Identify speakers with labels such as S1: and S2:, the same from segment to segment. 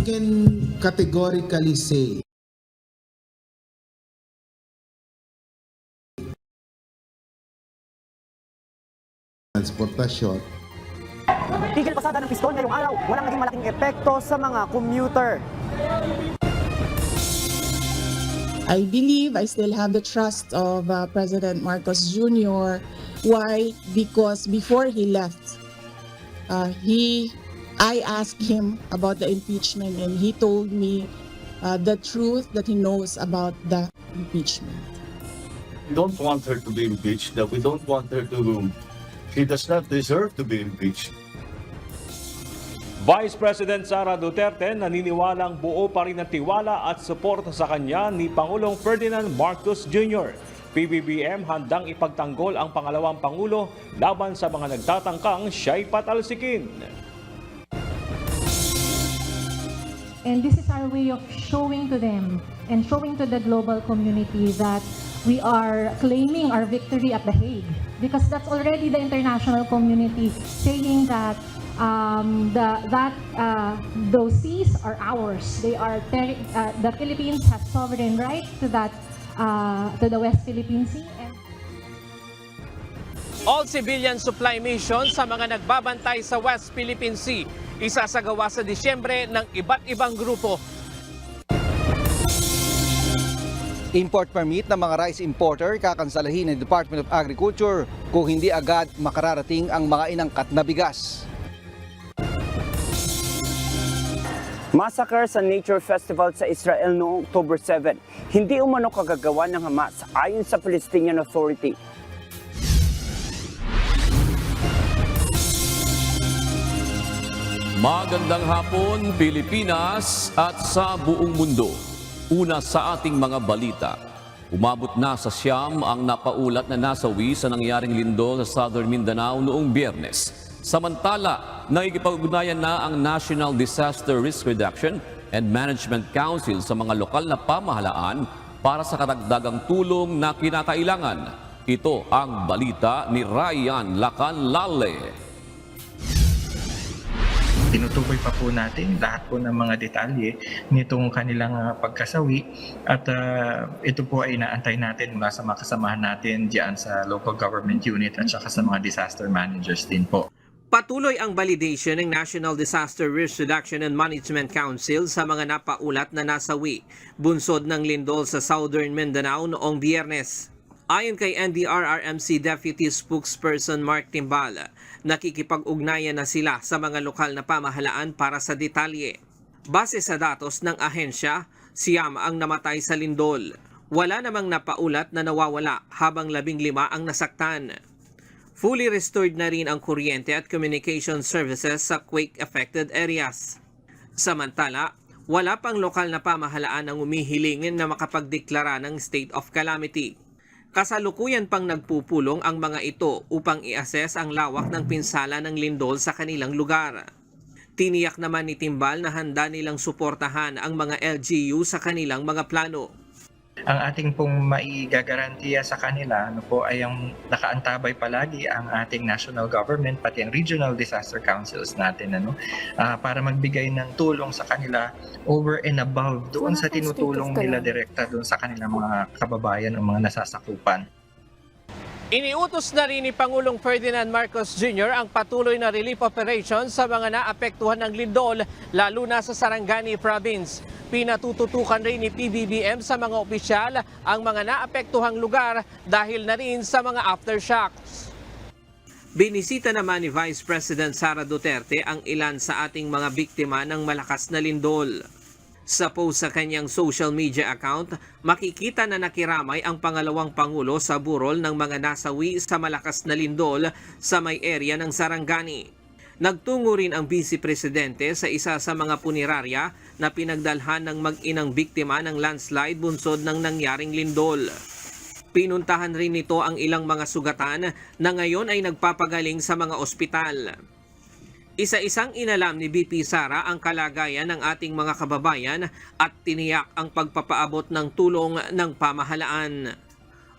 S1: can categorically say transportasyon.
S2: Tigil pasada ng pistol ngayong araw, walang naging malaking epekto sa mga commuter.
S3: I believe I still have the trust of President Marcos Jr. Why? Because before he left, I asked him about the impeachment and he told me the truth that he knows about the impeachment.
S4: We don't want her to be impeached. We don't want her to. She does not deserve to be impeached.
S5: Vice President Sara Duterte naniniwalang buo pa rin ang tiwala at suporta sa kanya ni Pangulong Ferdinand Marcos Jr. PBBM handang ipagtanggol ang pangalawang Pangulo laban sa mga nagtatangkang siya'y patalsikin.
S6: And this is our way of showing to them and showing to the global community that we are claiming our victory at The Hague. Because that's already the international community saying that those seas are ours. They are the Philippines have sovereign right to that to the West Philippine Sea. And
S7: all civilian supply mission sa mga nagbabantay sa West Philippine Sea isasagawa sa Disyembre ng iba't ibang grupo.
S8: Import permit ng mga rice importer kakansalahin ng Department of Agriculture kung hindi agad makararating ang mga inangkat na bigas.
S2: Massacre sa Nature Festival sa Israel noong October 7. Hindi umano kagagawa ng Hamas ayon sa Palestinian Authority.
S9: Magandang hapon, Pilipinas at sa buong mundo. Una sa ating mga balita. Umabot na sa Siam ang napaulat na nasawi sa nangyaring lindol sa Southern Mindanao noong Biyernes. Samantala, nakikipag-ugnayan na ang National Disaster Risk Reduction and Management Council sa mga lokal na pamahalaan para sa karagdagang tulong na kinakailangan. Ito ang balita ni Ryan Lacanlale.
S10: Tinutukoy pa po natin lahat po ng mga detalye nitong kanilang pagkasawi at ito po ay inaantay natin mula sa mga kasamahan natin diyan sa local government unit at saka sa mga disaster managers din po.
S7: Patuloy ang validation ng National Disaster Risk Reduction and Management Council sa mga napaulat na nasawi, bunsod ng lindol sa Southern Mindanao noong Biyernes. Ayon kay NDRRMC Deputy Spokesperson Mark Timbal, nakikipag-ugnayan na sila sa mga lokal na pamahalaan para sa detalye. Base sa datos ng ahensya, siyam ang namatay sa lindol. Wala namang napaulat na nawawala habang 15 ang nasaktan. Fully restored na rin ang kuryente at communication services sa quake-affected areas. Samantala, wala pang lokal na pamahalaan ang umihilingin na makapagdeklara ng state of calamity. Kasalukuyan pang nagpupulong ang mga ito upang i-assess ang lawak ng pinsala ng lindol sa kanilang lugar. Tiniyak naman ni Timbal na handa nilang suportahan ang mga LGU sa kanilang mga plano.
S10: Ang ating pong maigagarantiya sa kanila po ay ang nakaantabay palagi ang ating national government pati ang regional disaster councils natin para magbigay ng tulong sa kanila over and above doon sa tinutulong nila direkta doon sa kanilang mga kababayan o mga nasasakupan.
S7: Iniutos na rin ni Pangulong Ferdinand Marcos Jr. ang patuloy na relief operation sa mga naapektuhan ng lindol lalo na sa Sarangani Province. Pinatututukan rin ni PBBM sa mga opisyal ang mga naapektuhang lugar dahil na rin sa mga aftershocks. Binisita naman ni Vice President Sara Duterte ang ilan sa ating mga biktima ng malakas na lindol. Sa post sa kanyang social media account, makikita na nakiramay ang pangalawang Pangulo sa burol ng mga nasawi sa malakas na lindol sa may area ng Sarangani. Nagtungo rin ang Vice Presidente sa isa sa mga punerarya na pinagdalhan ng mag-inang biktima ng landslide bunsod ng nangyaring lindol. Pinuntahan rin nito ang ilang mga sugatan na ngayon ay nagpapagaling sa mga ospital. Isa-isang inalam ni BP Sara ang kalagayan ng ating mga kababayan at tiniyak ang pagpapaabot ng tulong ng pamahalaan.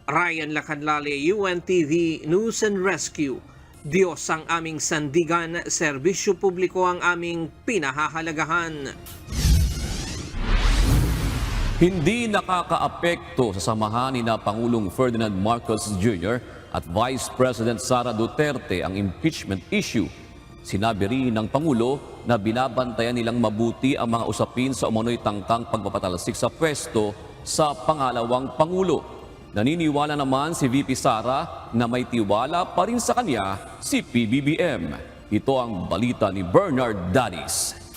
S7: Ryan Lacanlale, UNTV News and Rescue. Diyos ang aming sandigan, serbisyo publiko ang aming pinahahalagahan.
S9: Hindi nakakaapekto sa samahan ni Pangulong Ferdinand Marcos Jr. at Vice President Sara Duterte ang impeachment issue. Sinabi rin ng Pangulo na binabantayan nilang mabuti ang mga usapin sa umano'y tangkang pagpapatalsik sa pwesto sa pangalawang Pangulo. Naniniwala naman si VP Sara na may tiwala pa rin sa kanya si PBBM. Ito ang balita ni Bernard Dadis.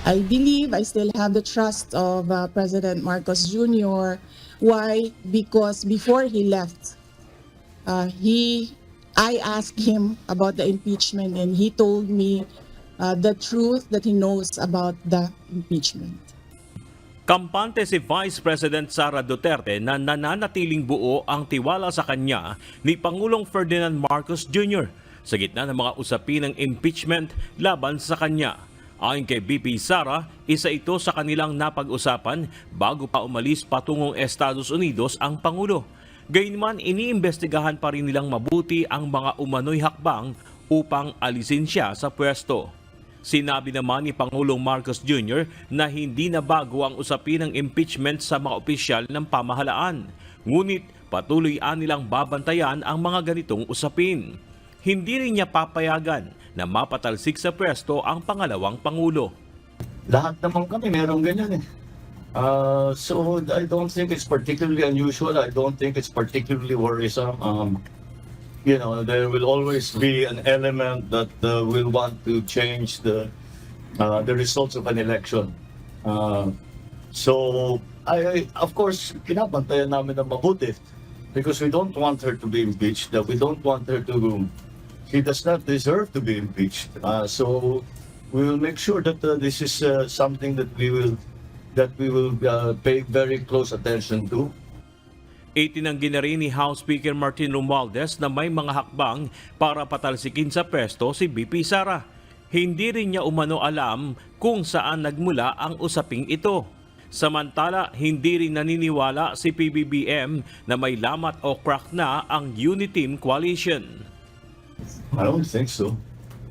S3: I believe I still have the trust of President Marcos Jr. Why? Because before he left, I asked him about the impeachment and he told me the truth that he knows about the impeachment.
S5: Kampante si Vice President Sara Duterte na nananatiling buo ang tiwala sa kanya ni Pangulong Ferdinand Marcos Jr. sa gitna ng mga usapin ng impeachment laban sa kanya. Ayon kay VP Sara, isa ito sa kanilang napag-usapan bago pa umalis patungong Estados Unidos ang Pangulo. Gayunman, iniimbestigahan pa rin nilang mabuti ang mga umano'y hakbang upang alisin siya sa pwesto. Sinabi naman ni Pangulong Marcos Jr. na hindi na bago ang usapin ng impeachment sa mga opisyal ng pamahalaan. Ngunit patuloy nilang babantayan ang mga ganitong usapin. Hindi rin niya papayagan na mapatalsik sa pwesto ang pangalawang Pangulo.
S4: Lahat naman kami merong ganyan eh. So I don't think it's particularly unusual. I don't think it's particularly worrisome. You know, there will always be an element that will want to change the results of an election. So I of course pinabantayan namin ng mabuti because we don't want her to be impeached. We don't want her to. He does not deserve to be impeached. So we will make sure that this is something that we will pay very close attention to.
S5: Itinanggi na rin ni House Speaker Martin Romualdez na may mga hakbang para patalsikin sa pwesto si VP Sara. Hindi rin niya umano alam kung saan nagmula ang usaping ito. Samantala, hindi rin naniniwala si PBBM na may lamat o crack na ang Uniteam Coalition.
S4: I don't think so.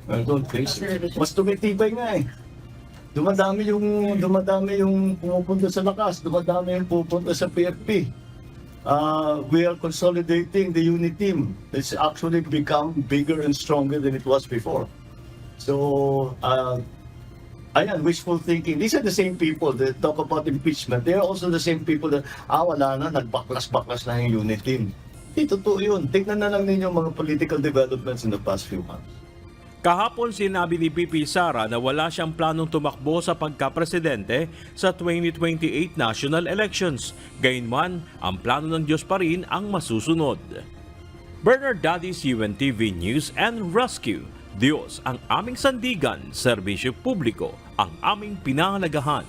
S4: I don't think so. Mas tumitibay nga eh. Dumadami yung pumupunta sa lakas, dumadami yung pupunta sa PFP. We are consolidating the Uniteam. It's actually become bigger and stronger than it was before. So, ayan, wishful thinking. These are the same people that talk about impeachment. They are also the same people that, wala na, nagbaklas-baklas na yung Uniteam. Hindi totoo yun. Tignan na lang ninyo mga political developments in the past few months.
S5: Kahapon sinabi ni VP Sara na wala siyang planong tumakbo sa pagka-presidente sa 2028 national elections. Gayunman, ang plano ng Diyos pa rin ang masusunod. Bernard Dadis, UNTV News and Rescue. Diyos ang aming sandigan, serbisyo publiko ang aming pinangalagahan.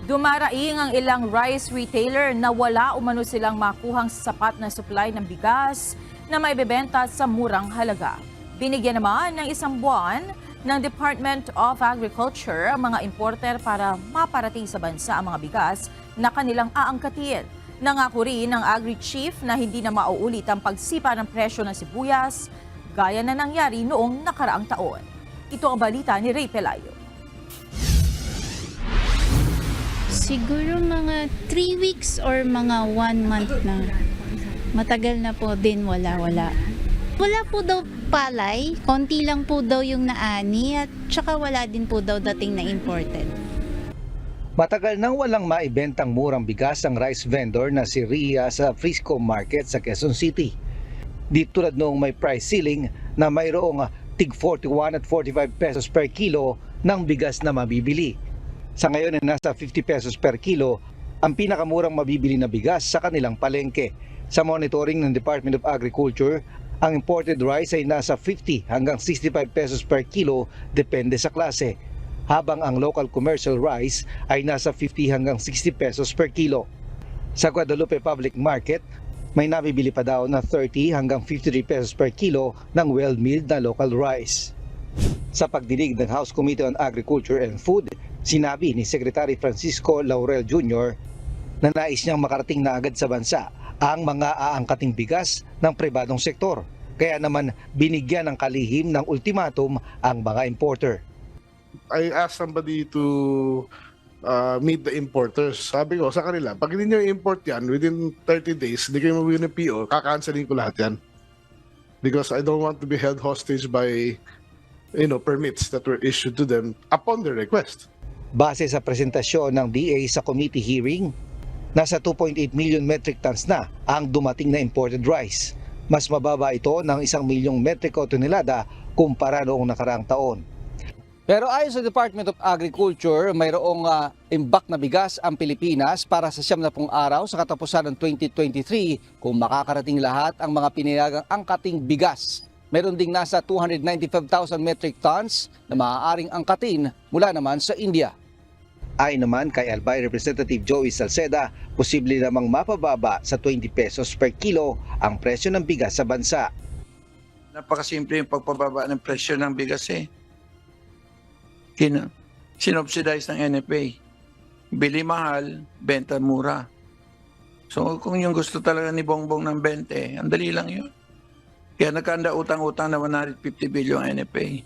S11: Dumaraing ang ilang rice retailer na wala umano silang makuhang sapat na supply ng bigas na maibebenta sa murang halaga. Binigyan naman ng 1 buwan ng Department of Agriculture ang mga importer para maparating sa bansa ang mga bigas na kanilang aangkatin. Nangako rin ng Agri-Chief na hindi na mauulit ang pagsipa ng presyo ng sibuyas gaya na nangyari noong nakaraang taon. Ito ang balita ni Ray Pelayo.
S12: Siguro mga 3 weeks or mga 1 month na. Matagal na po din wala. Wala po daw palay, konti lang po daw yung naani at saka wala din po daw dating na imported.
S8: Matagal nang walang maibentang murang bigas ang rice vendor na si Ria sa Frisco Market sa Quezon City. Di tulad noong may price ceiling na mayroong tig 41 at 45 pesos per kilo ng bigas na mabibili. Sa ngayon ay nasa 50 pesos per kilo ang pinakamurang mabibili na bigas sa kanilang palengke. Sa monitoring ng Department of Agriculture, ang imported rice ay nasa 50 hanggang 65 pesos per kilo depende sa klase, habang ang local commercial rice ay nasa 50 hanggang 60 pesos per kilo. Sa Guadalupe Public Market, may nabibili pa daw na 30 hanggang 53 pesos per kilo ng well-milled na local rice. Sa pagdinig ng House Committee on Agriculture and Food, sinabi ni Secretary Francisco Laurel Jr. na nais niyang makarating na agad sa bansa ang mga aangkating bigas ng pribadong sektor. Kaya naman binigyan ng kalihim ng ultimatum ang mga importer.
S13: I asked somebody to meet the importers. Sabi ko sa kanila, pag hindi nyo import yan, within 30 days, hindi kayo mabili ng PO, kakancelin ko lahat yan. Because I don't want to be held hostage by, permits that were issued to them upon their request.
S8: Base sa presentasyon ng DA sa committee hearing, nasa 2.8 million metric tons na ang dumating na imported rice. Mas mababa ito ng 1 milyong metriko tonelada kumpara noong nakaraang taon. Pero ayon sa Department of Agriculture, mayroong imbak na bigas ang Pilipinas para sa 70 araw sa katapusan ng 2023 kung makakarating lahat ang mga pinayagang angkating bigas. Meron ding nasa 295,000 metric tons na maaaring angkatin mula naman sa India. Ayon naman kay Albay Representative Joey Salceda, posible namang mapababa sa 20 pesos per kilo ang presyo ng bigas sa bansa.
S14: Napakasimple yung pagpababa ng presyo ng bigas eh. Sinubsidize ng NFA. Bili mahal, benta mura. So kung yung gusto talaga ni Bongbong ng 20, ang dali lang yun. Kaya nagkanda utang-utang na 150 billion NFA.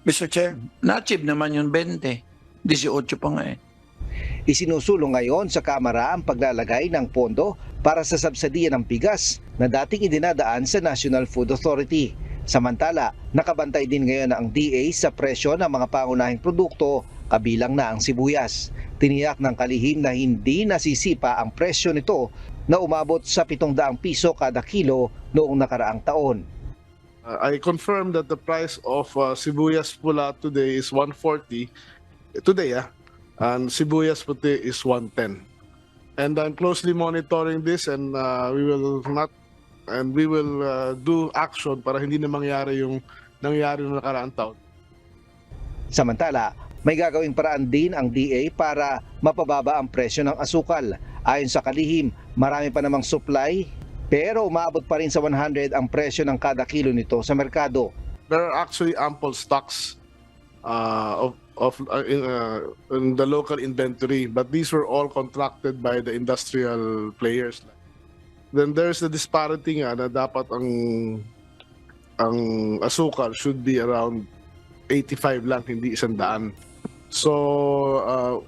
S14: Mr. Chair, na-achieve naman yung 20. 18 pa nga eh.
S8: Isinusulong ngayon sa Kamara ang paglalagay ng pondo para sa subsidiya ng bigas na dating idinadaan sa National Food Authority. Samantala, nakabantay din ngayon ang DA sa presyo ng mga pangunahing produkto, kabilang na ang sibuyas. Tiniyak ng kalihim na hindi nasisipa ang presyo nito na umabot sa 700 piso kada kilo noong nakaraang taon.
S13: I confirm that the price of sibuyas pula today is 140. Today, and sibuyas puti is 110. And I'm closely monitoring this, and we will do action para hindi na mangyari yung nangyari noong nakaraang taon.
S8: Samantala, may gagawing paraan din ang DA para mapababa ang presyo ng asukal. Ayon sa kalihim, marami pa namang supply pero umaabot pa rin sa 100 ang presyo ng kada kilo nito sa merkado.
S13: There are actually ample stocks in the local inventory, but these were all contracted by the industrial players. Then there's the disparity nga na dapat ang asukal should be around 85 lang, hindi 100. So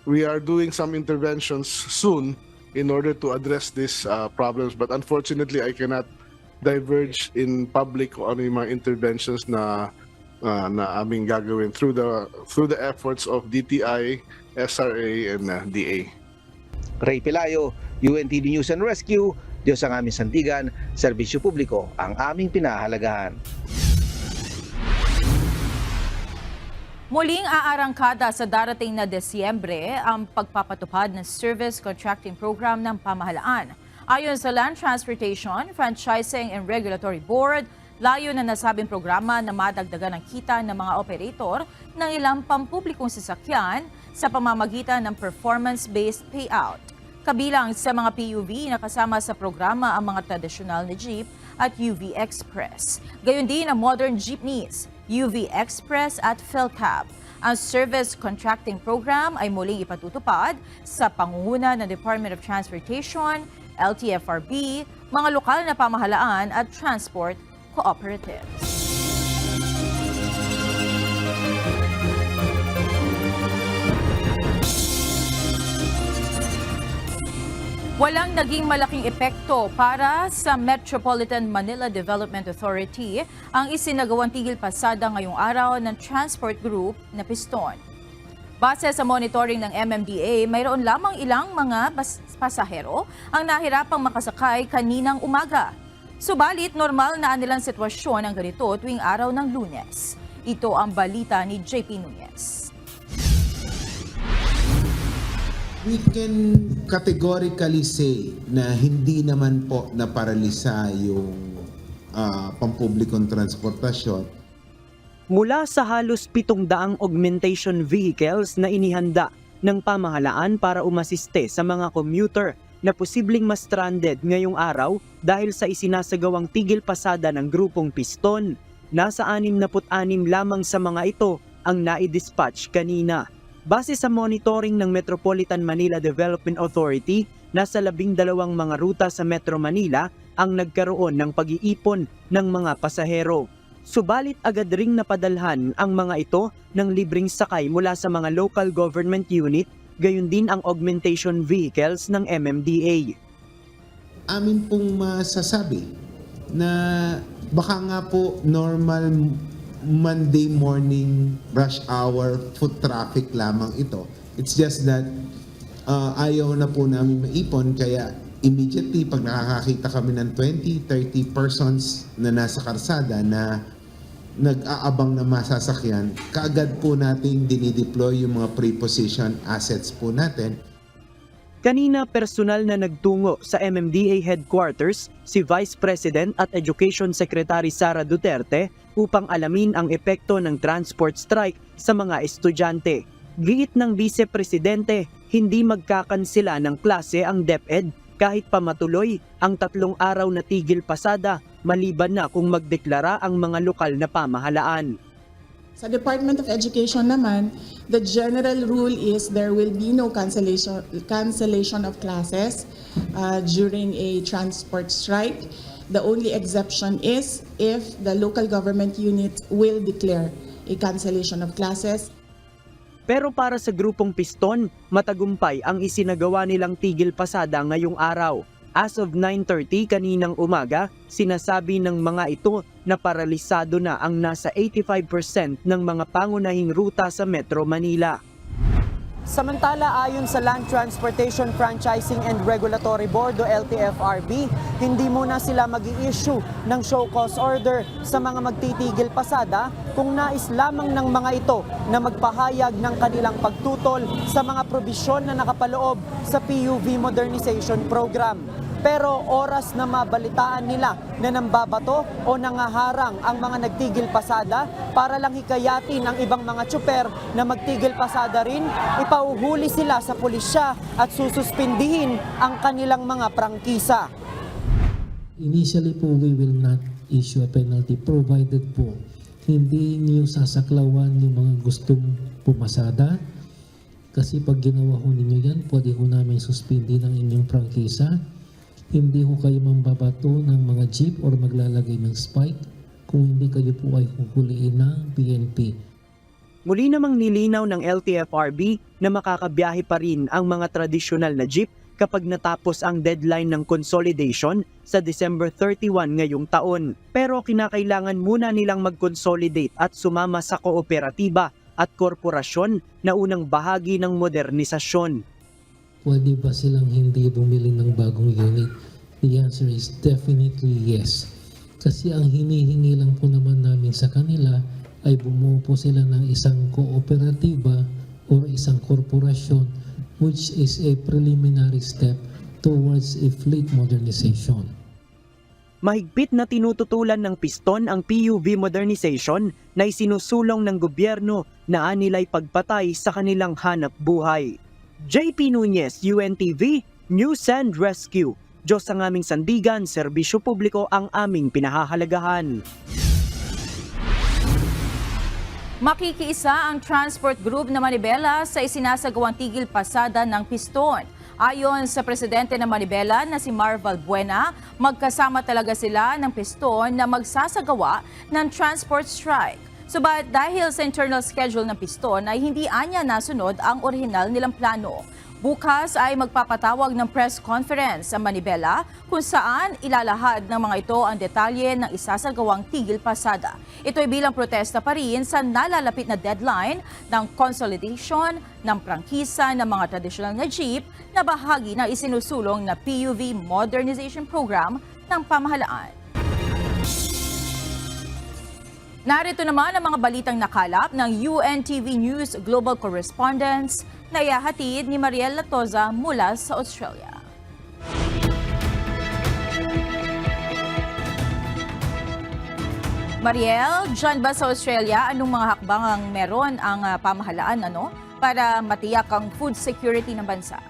S13: we are doing some interventions soon in order to address these problems, but unfortunately I cannot diverge in public kung ano yung mga interventions na aming gagawin through the efforts of DTI, SRA, and DA.
S8: Ray Pelayo, UNTV News and Rescue, Diyos ang aming sandigan, serbisyo publiko ang aming pinahahalagahan.
S11: Muling aarangkada sa darating na Desyembre ang pagpapatupad ng Service Contracting Program ng pamahalaan. Ayon sa Land Transportation, Franchising and Regulatory Board, layo na nasabing programa na madagdagan ang kita ng mga operator ng ilang pampublikong sasakyan sa pamamagitan ng performance-based payout. Kabilang sa mga PUV na kasama sa programa ang mga tradisyonal na jeep at UV Express. Gayon din ang modern jeepneys, UV Express at PhilCab. Ang Service Contracting Program ay muling ipatutupad sa pangunguna ng Department of Transportation, LTFRB, mga lokal na pamahalaan at transport cooperatives. Walang naging malaking epekto para sa Metropolitan Manila Development Authority ang isinagawang tigil pasada ngayong araw ng transport group na Piston. Base sa monitoring ng MMDA, mayroon lamang ilang mga pasahero ang nahirapang makasakay kaninang umaga. Subalit, normal na nilang sitwasyon ang ganito tuwing araw ng Lunes. Ito ang balita ni JP Nunez.
S1: We can categorically say na hindi naman po naparalisa yung pampublikong transportasyon.
S2: Mula sa halos 700 augmentation vehicles na inihanda ng pamahalaan para umasiste sa mga commuter na posibleng ma-stranded ngayong araw dahil sa isinasagawang tigil pasada ng grupong Piston. Nasa 66 lamang sa mga ito ang nai-dispatch kanina. Base sa monitoring ng Metropolitan Manila Development Authority, nasa 12 mga ruta sa Metro Manila ang nagkaroon ng pag-iipon ng mga pasahero. Subalit agad ring napadalhan ang mga ito ng libreng sakay mula sa mga local government unit, gayon din ang augmentation vehicles ng MMDA.
S1: Amin pong masasabi na baka nga po normal Monday morning rush hour foot traffic lamang ito. It's just that ayaw na po namin maipon, kaya immediately pag nakakakita kami ng 20-30 persons na nasa karsada na nag-aabang na masasakyan, kaagad po nating dinideploy yung mga preposition assets po natin.
S2: Kanina personal na nagtungo sa MMDA headquarters si Vice President at Education Secretary Sara Duterte upang alamin ang epekto ng transport strike sa mga estudyante. Giit ng Vice Presidente, hindi magkakansela ng klase ang DepEd kahit pa matuloy ang 3 araw na tigil pasada maliban na kung magdeklara ang mga lokal na pamahalaan.
S3: Sa Department of Education naman, the general rule is there will be no cancellation of classes during a transport strike. The only exception is if the local government unit will declare a cancellation of classes.
S2: Pero para sa grupong Piston, matagumpay ang isinagawa nilang tigil pasada ngayong araw. As of 9:30 kaninang umaga, sinasabi ng mga ito na paralisado na ang nasa 85% ng mga pangunahing ruta sa Metro Manila. Samantala, ayon sa Land Transportation Franchising and Regulatory Board o LTFRB, hindi muna sila mag-i-issue ng show cause order sa mga magtitigil pasada kung nais lamang ng mga ito na magpahayag ng kanilang pagtutol sa mga probisyon na nakapaloob sa PUV Modernization Program. Pero oras na mabalitaan nila na nambabato o nangaharang ang mga nagtigil pasada para lang hikayatin ang ibang mga tsuper na magtigil pasada rin, ipauhuli sila sa pulisya at sususpindihin ang kanilang mga prangkisa.
S15: Initially po, we will not issue a penalty provided po hindi niyo sasaklawan yung mga gustong pumasada. Kasi pag ginawa ho ninyo yan, pwede ho namin suspindi ng inyong prangkisa. Hindi ho kayo mambabato ng mga jeep or maglalagay ng spike kung hindi kayo po ay huhuliin ng PNP.
S2: Muli namang nilinaw ng LTFRB na makakabiyahe pa rin ang mga tradisyonal na jeep kapag natapos ang deadline ng consolidation sa December 31 ngayong taon. Pero kinakailangan muna nilang mag-consolidate at sumama sa kooperatiba at korporasyon na unang bahagi ng modernisasyon.
S15: Pwede ba silang hindi bumili ng bagong unit? The answer is definitely yes. Kasi ang hinihingi lang po naman namin sa kanila ay bumuo po sila ng isang kooperatiba o isang korporasyon, which is a preliminary step towards a fleet modernization.
S2: Mahigpit na tinututulan ng Piston ang PUV modernization na isinusulong ng gobyerno na anilay pagpatay sa kanilang hanap buhay. JP Nunez, UNTV, News and Rescue. Diyos ang aming sandigan, serbisyo publiko ang aming pinahahalagahan.
S11: Makikiisa ang transport group na Manibela sa isinasagawang tigil pasada ng Piston. Ayon sa presidente ng Manibela na si Marval Buena, magkasama talaga sila ng Piston na magsasagawa ng transport strike. Subalit dahil sa internal schedule ng Piston ay hindi anya nasunod ang orihinal nilang plano. Bukas ay magpapatawag ng press conference sa Manibela kung saan ilalahad ng mga ito ang detalye ng isasagawang tigil pasada. Ito ay bilang protesta pa rin sa nalalapit na deadline ng consolidation ng prangkisa ng mga traditional na jeep na bahagi ng isinusulong na PUV Modernization Program ng pamahalaan. Narito naman ang mga balitang nakalap ng UNTV News Global Correspondents na ihahatid ni Mariel Latoza mula sa Australia. Mariel, dyan ba sa Australia, anong mga hakbang ang meron ang pamahalaan para matiyak ang food security ng bansa?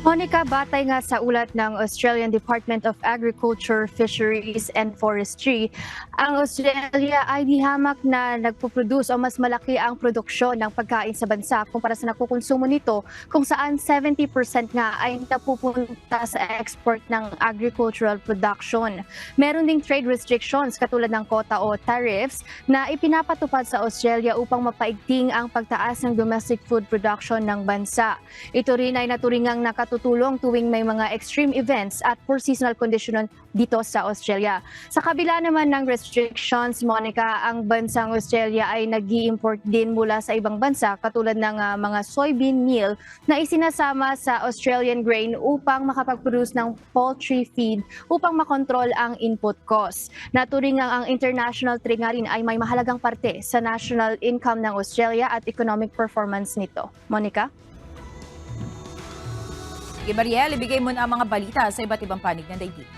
S16: Monica, batay nga sa ulat ng Australian Department of Agriculture, Fisheries and Forestry, ang Australia ay dihamak na nagpo-produce o mas malaki ang produksyon ng pagkain sa bansa kumpara sa nakukonsumo nito, kung saan 70% nga ay napupunta sa export ng agricultural production. Meron ding trade restrictions katulad ng quota o tariffs na ipinapatupad sa Australia upang mapaigting ang pagtaas ng domestic food production ng bansa. Ito rin ay naturingang nakatutulong tuwing may mga extreme events at poor seasonal condition dito sa Australia. Sa kabila naman ng restrictions, Monica, ang bansang Australia ay nag-i-import din mula sa ibang bansa katulad ng mga soybean meal na isinasama sa Australian grain upang makapag-produce ng poultry feed upang makontrol ang input cost. Naturing ang international trade nga rin ay may mahalagang parte sa national income ng Australia at economic performance nito. Monica?
S11: Sige, Mariel, ibigay mo na ang mga balita sa iba't ibang panig ng daigdig.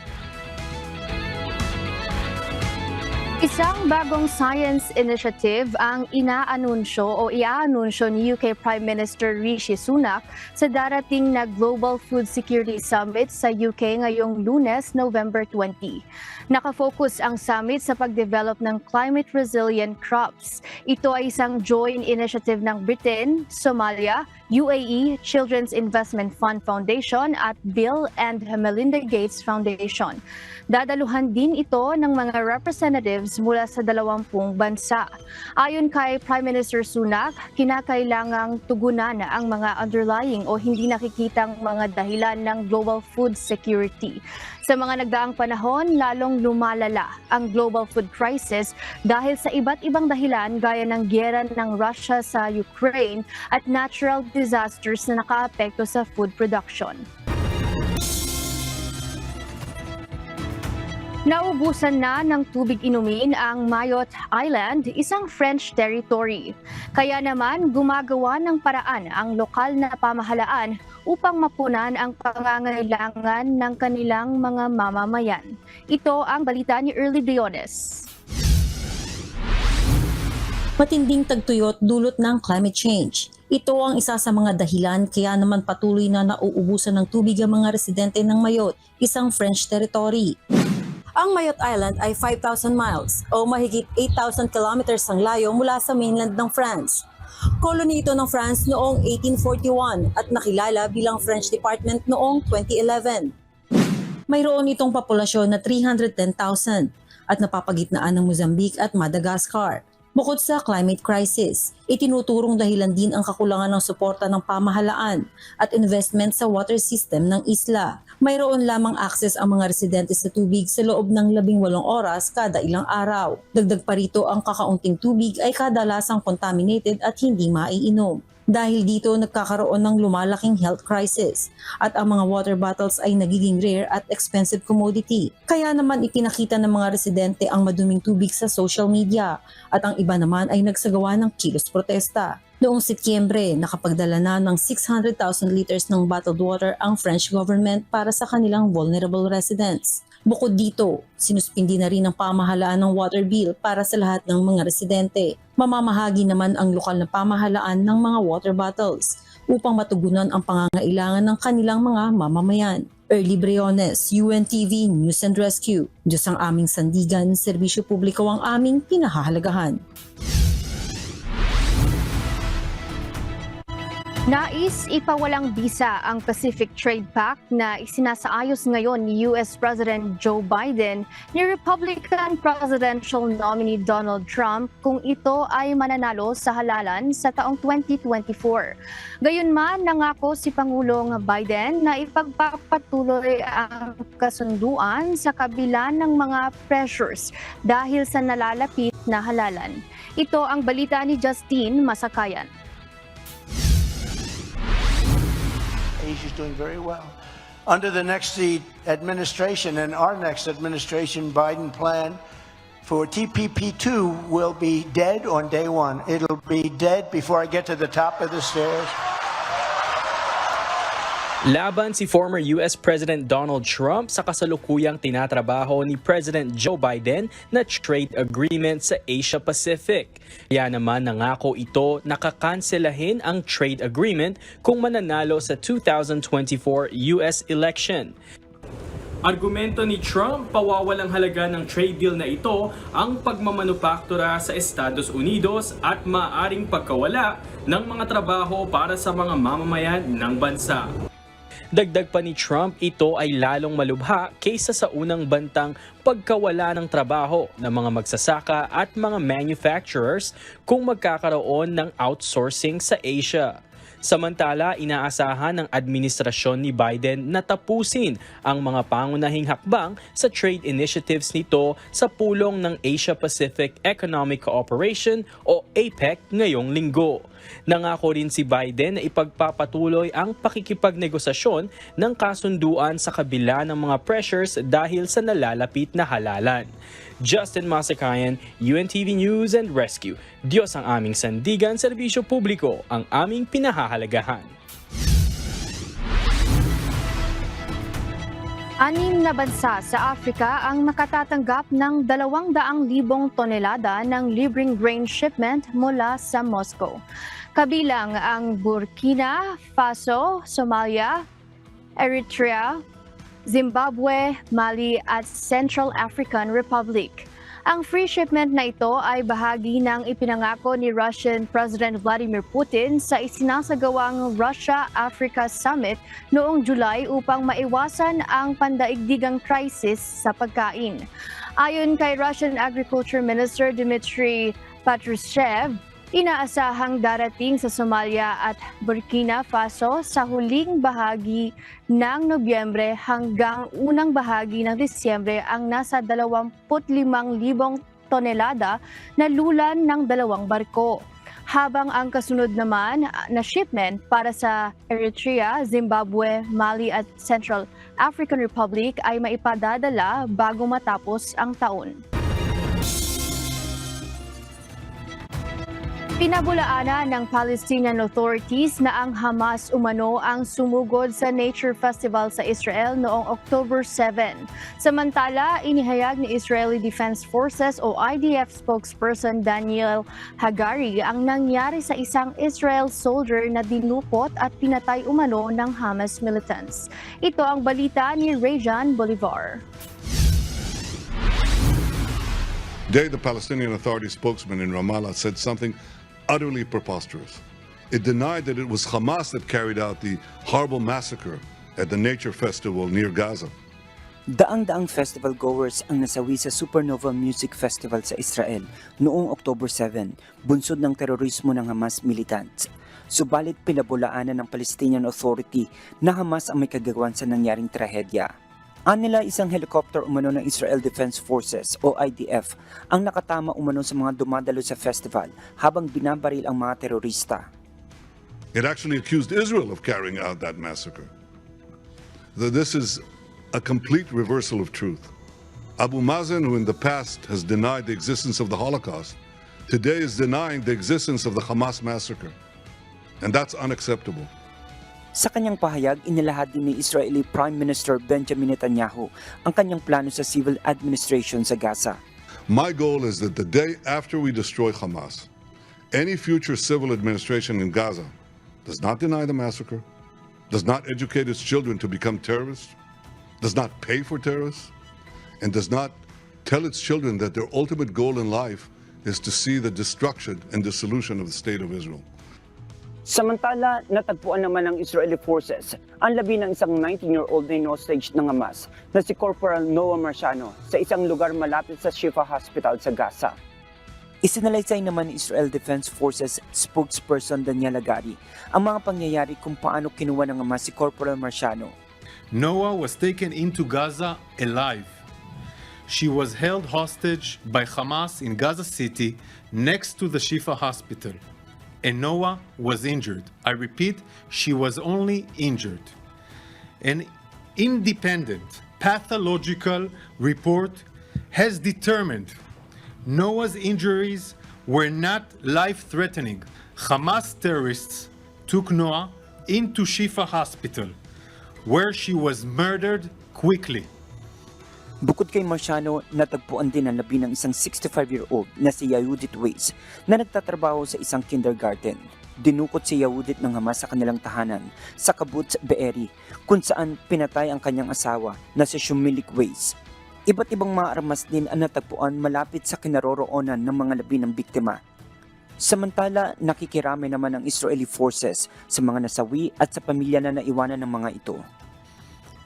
S16: Isang bagong science initiative ang iaanunsyo ni UK Prime Minister Rishi Sunak sa darating na Global Food Security Summit sa UK ngayong Lunes, November 20. Nakafocus ang summit sa pagdevelop ng climate-resilient crops. Ito ay isang joint initiative ng Britain, Somalia, UAE, Children's Investment Fund Foundation at Bill and Melinda Gates Foundation. Dadaluhan din ito ng mga representatives mula sa 20 bansa. Ayon kay Prime Minister Sunak, kinakailangang tugunan ang mga underlying o hindi nakikitang mga dahilan ng global food security. Sa mga nagdaang panahon, lalong lumalala ang global food crisis dahil sa iba't ibang dahilan gaya ng giyera ng Russia sa Ukraine at natural disasters na nakaapekto sa food production. Naubusan na ng tubig inumin ang Mayotte Island, isang French territory. Kaya naman gumagawa ng paraan ang lokal na pamahalaan upang mapunan ang pangangailangan ng kanilang mga mamamayan. Ito ang balita ni Early Diones.
S17: Matinding tagtuyot dulot ng climate change. Ito ang isa sa mga dahilan kaya naman patuloy na nauubusan ng tubig ang mga residente ng Mayotte, isang French territory. Ang Mayotte Island ay 5,000 miles o mahigit 8,000 kilometers ang layo mula sa mainland ng France. Koloni ito ng France noong 1841 at nakilala bilang French Department noong 2011. Mayroon itong populasyon na 310,000 at napapagitnaan ng Mozambique at Madagascar. Bukod sa climate crisis, itinuturong dahilan din ang kakulangan ng suporta ng pamahalaan at investment sa water system ng isla. Mayroon lamang access ang mga residente sa tubig sa loob ng 18 oras kada ilang araw. Dagdag pa rito ang kakaunting tubig ay kadalasang contaminated at hindi maiinom. Dahil dito nagkakaroon ng lumalaking health crisis at ang mga water bottles ay nagiging rare at expensive commodity. Kaya naman ipinakita ng mga residente ang maduming tubig sa social media at ang iba naman ay nagsagawa ng kilos protesta. Noong Setyembre, nakapagdala na ng 600,000 liters ng bottled water ang French government para sa kanilang vulnerable residents. Bukod dito, sinuspindi na rin ang pamahalaan ng water bill para sa lahat ng mga residente. Mamamahagi naman ang lokal na pamahalaan ng mga water bottles upang matugunan ang pangangailangan ng kanilang mga mamamayan. Early Briones, UNTV News and Rescue. Diyos ang aming sandigan, serbisyo publiko ang aming pinahahalagahan.
S16: Nais ipawalang bisa ang Pacific Trade Pact na isinasaayos ngayon ni US President Joe Biden ni Republican presidential nominee Donald Trump kung ito ay mananalo sa halalan sa taong 2024. Gayunman, nangako si Pangulong Biden na ipagpapatuloy ang kasunduan sa kabila ng mga pressures dahil sa nalalapit na halalan. Ito ang balita ni Justine Masakayan.
S18: Asia's doing very well. Under the next administration and our next administration, Biden plan for TPP-2 will be dead on day one. It'll be dead before I get to the top of the stairs.
S19: Laban si former US President Donald Trump sa kasalukuyang tinatrabaho ni President Joe Biden na trade agreement sa Asia Pacific. Kaya naman nangako ito na kakanselahin ang trade agreement kung mananalo sa 2024 US election. Argumento ni Trump, pawawalang halaga ng trade deal na ito ang pagmamanufaktura sa Estados Unidos at maaaring pagkawala ng mga trabaho para sa mga mamamayan ng bansa. Dagdag pa ni Trump, ito ay lalong malubha kaysa sa unang bantang pagkawala ng trabaho ng mga magsasaka at mga manufacturers kung magkakaroon ng outsourcing sa Asia. Samantala, inaasahan ng administrasyon ni Biden na tapusin ang mga pangunahing hakbang sa trade initiatives nito sa pulong ng Asia-Pacific Economic Cooperation o APEC ngayong linggo. Nangako rin si Biden na ipagpapatuloy ang pakikipagnegosasyon ng kasunduan sa kabila ng mga pressures dahil sa nalalapit na halalan. Justin Masakayan, UNTV News and Rescue. Diyos ang aming sandigan, serbisyo publiko ang aming pinahahalagahan.
S16: 6 na bansa sa Africa ang nakatatanggap ng 200,000 tonelada ng libreng grain shipment mula sa Moscow. Kabilang ang Burkina Faso, Somalia, Eritrea, Zimbabwe, Mali at Central African Republic. Ang free shipment na ito ay bahagi ng ipinangako ni Russian President Vladimir Putin sa isinasagawang Russia-Africa Summit noong July upang maiwasan ang pandaigdigang crisis sa pagkain. Ayon kay Russian Agriculture Minister Dmitry Patrushev, inaasahang darating sa Somalia at Burkina Faso sa huling bahagi ng Nobyembre hanggang unang bahagi ng Disyembre ang nasa 25,000 tonelada na lulan ng 2 barko. Habang ang kasunod naman na shipment para sa Eritrea, Zimbabwe, Mali at Central African Republic ay maipadadala bago matapos ang taon. Pinabulaanan ng Palestinian authorities na ang Hamas umano ang sumugod sa Nature Festival sa Israel noong October 7. Samantala, inihayag ni Israeli Defense Forces o IDF spokesperson Daniel Hagari ang nangyari sa isang Israel soldier na dinukot at pinatay umano ng Hamas militants. Ito ang balita ni Rejan Bolivar.
S20: Today, the Palestinian Authority spokesman in Ramallah said something utterly preposterous. It denied that it was Hamas that carried out the horrible massacre at the Nature Festival near Gaza.
S21: Daang-daang festival goers ang nasawi sa Supernova Music Festival sa Israel noong October 7, bunsod ng terorismo ng Hamas militants. Subalit pinabulaanan ng Palestinian Authority na Hamas ang may kagawan sa nangyaring trahedya. Anila isang helicopter umano ng Israel Defense Forces o IDF ang nakatama umano sa mga dumadalo sa festival habang binabaril ang mga terorista.
S20: It actually accused Israel of carrying out that massacre. This is a complete reversal of truth. Abu Mazen, who in the past has denied the existence of the Holocaust, today is denying the existence of the Hamas massacre. And that's unacceptable.
S21: Sa kanyang pahayag, inilahad din ni Israeli Prime Minister Benjamin Netanyahu ang kanyang plano sa civil administration sa Gaza.
S20: My goal is that the day after we destroy Hamas, any future civil administration in Gaza does not deny the massacre, does not educate its children to become terrorists, does not pay for terrorists, and does not tell its children that their ultimate goal in life is to see the destruction and dissolution of the State of Israel.
S21: Samantala, natagpuan naman ng Israeli forces ang labi ng isang 19-year-old na hostage ng Hamas na si Corporal Noah Marciano sa isang lugar malapit sa Shifa Hospital sa Gaza. Isinalaysay naman ni Israel Defense Forces spokesperson Daniel Hagari ang mga pangyayari kung paano kinuha ng Hamas si Corporal Marciano.
S22: Noah was taken into Gaza alive. She was held hostage by Hamas in Gaza City next to the Shifa Hospital. And Noah was injured. I repeat, she was only injured. An independent pathological report has determined Noah's injuries were not life-threatening. Hamas terrorists took Noah into Shifa Hospital, where she was murdered quickly.
S21: Bukod kay Marciano, natagpuan din ang labi ng isang 65-year-old na si Yehudit Weiss na nagtatrabaho sa isang kindergarten. Dinukot si Yehudit ng Hamas sa kanilang tahanan sa Kibbutz Be'eri, kung saan pinatay ang kanyang asawa na si Shumilik Weiss. Iba't ibang mga armas din ang natagpuan malapit sa kinaroroonan ng mga labi ng biktima. Samantala, nakikiramay naman ang Israeli forces sa mga nasawi at sa pamilya na naiwanan ng mga ito.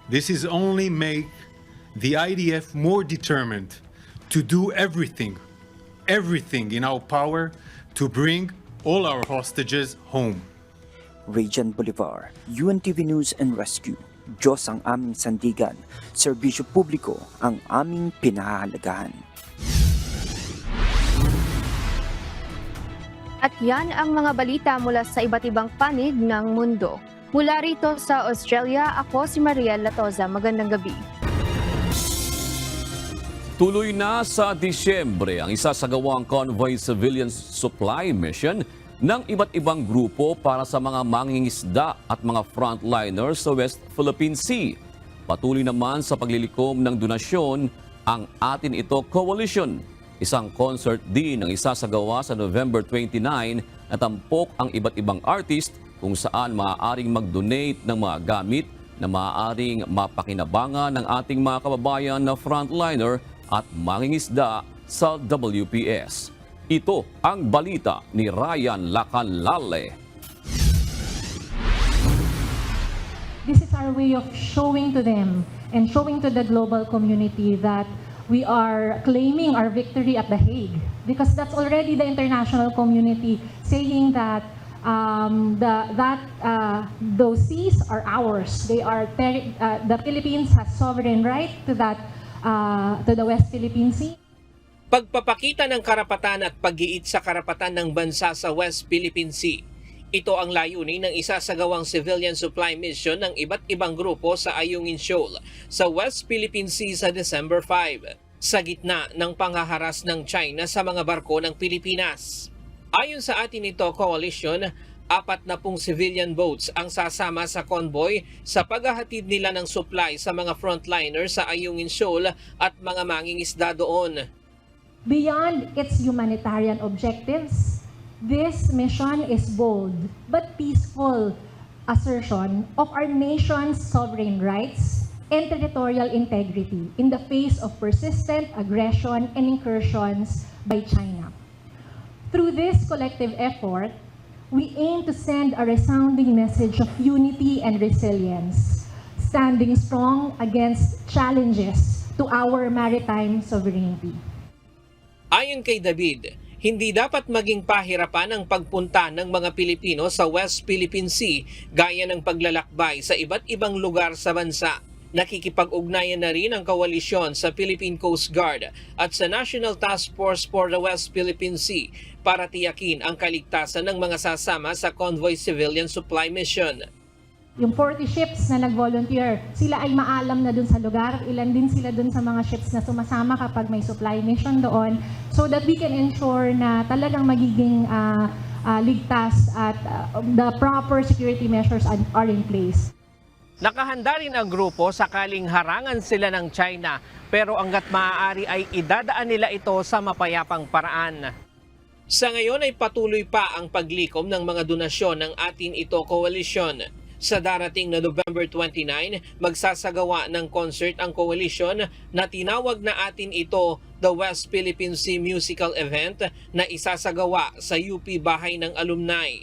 S22: This is only make the IDF more determined to do everything in our power to bring all our hostages home.
S21: Rajan Bolivar, UNTV News and Rescue. Diyos ang aming sandigan, serbisyo publiko ang aming pinahahalagahan.
S16: At yan ang mga balita mula sa iba't ibang panig ng mundo. Mula rito sa Australia, ako si Mariel Latoza. Magandang gabi.
S9: Tuloy na sa Disyembre ang isasagawang convoy civilian supply mission ng iba't ibang grupo para sa mga mangingisda at mga frontliners sa West Philippine Sea. Patuloy naman sa paglilikom ng donasyon ang Atin Ito Coalition. Isang concert din ang isasagawa sa November 29 na tampok ang iba't ibang artist kung saan maaaring mag-donate ng mga gamit na maaaring mapakinabangan ng ating mga kababayan na frontliner at mangingisda sa WPS. Ito ang balita ni Ryan Lacanlale.
S6: This is our way of showing to them and showing to the global community that we are claiming our victory at The Hague, because that's already the international community saying that those seas are ours. They are the Philippines has sovereign right to that to the West Philippine Sea.
S7: Pagpapakita ng karapatan at pag-iit sa karapatan ng bansa sa West Philippine Sea. Ito ang layunin ng isasagawang civilian supply mission ng iba't ibang grupo sa Ayungin Shoal sa West Philippine Sea sa December 5, sa gitna ng panghaharas ng China sa mga barko ng Pilipinas. Ayon sa Atin Ito Coalition, 40 civilian boats ang sasama sa convoy sa paghahatid nila ng supply sa mga frontliners sa Ayungin Shoal at mga mangingisda doon.
S6: Beyond its humanitarian objectives, this mission is bold but peaceful assertion of our nation's sovereign rights and territorial integrity in the face of persistent aggression and incursions by China. Through this collective effort, we aim to send a resounding message of unity and resilience, standing strong against challenges to our maritime sovereignty.
S7: Ayon kay David, hindi dapat maging pahirapan ang pagpunta ng mga Pilipino sa West Philippine Sea gaya ng paglalakbay sa iba't ibang lugar sa bansa. Nakikipag-ugnayan na rin ang koalisyon sa Philippine Coast Guard at sa National Task Force for the West Philippine Sea para tiyakin ang kaligtasan ng mga sasama sa Convoy Civilian Supply Mission.
S6: Yung 40 ships na nag-volunteer, sila ay maalam na dun sa lugar. Ilan din sila dun sa mga ships na sumasama kapag may supply mission doon, so that we can ensure na talagang magiging ligtas at the proper security measures are in place.
S7: Nakahanda rin ang grupo sakaling harangan sila ng China, pero hangga't maaari ay idadaan nila ito sa mapayapang paraan. Sa ngayon ay patuloy pa ang paglikom ng mga donasyon ng Atin Ito Coalition. Sa darating na November 29, magsasagawa ng concert ang coalition na tinawag na Atin Ito the West Philippine Sea Musical Event na isasagawa sa UP Bahay ng Alumni.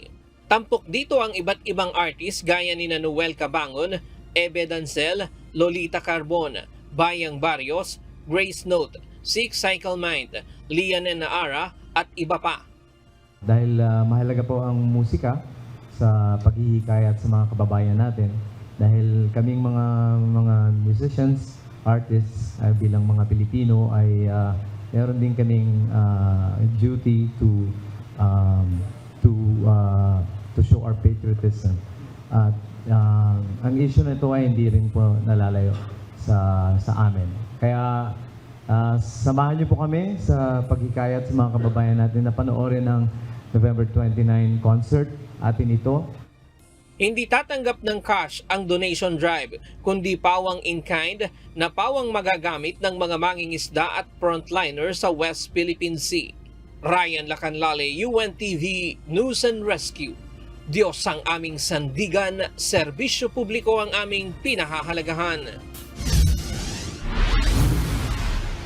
S7: Tampok dito ang iba't ibang artist gaya ni Noel Cabangon, Ebe Dancel, Lolita Carbon, Bayang Barrios, Grace Note, Six Cycle Mind, Lian Naara at iba pa.
S10: Dahil mahalaga po ang musika sa paghihikayat sa mga kababayan natin, dahil kaming mga musicians, artists bilang mga Pilipino ay meron din kaming duty to show our patriotism. At ang issue na ito ay hindi rin po nalalayo sa amin. Kaya samahan niyo po kami sa paghikayat sa mga kababayan natin na panoorin ng November 29 concert Atin Ito.
S7: Hindi tatanggap ng cash ang donation drive, kundi pawang in-kind na pawang magagamit ng mga mangingisda at frontliner sa West Philippine Sea. Ryan Lacanlale, UNTV News and Rescue. Diyos ang aming sandigan, serbisyo publiko ang aming pinahahalagahan.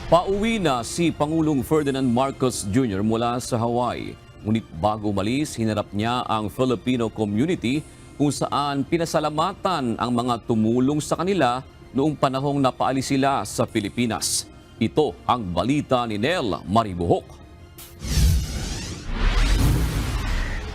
S9: Pauwi na si Pangulong Ferdinand Marcos Jr. mula sa Hawaii. Ngunit bago umalis, hinarap niya ang Filipino community kung saan pinasalamatan ang mga tumulong sa kanila noong panahong napaalis sila sa Pilipinas. Ito ang balita ni Nel Maribuhok.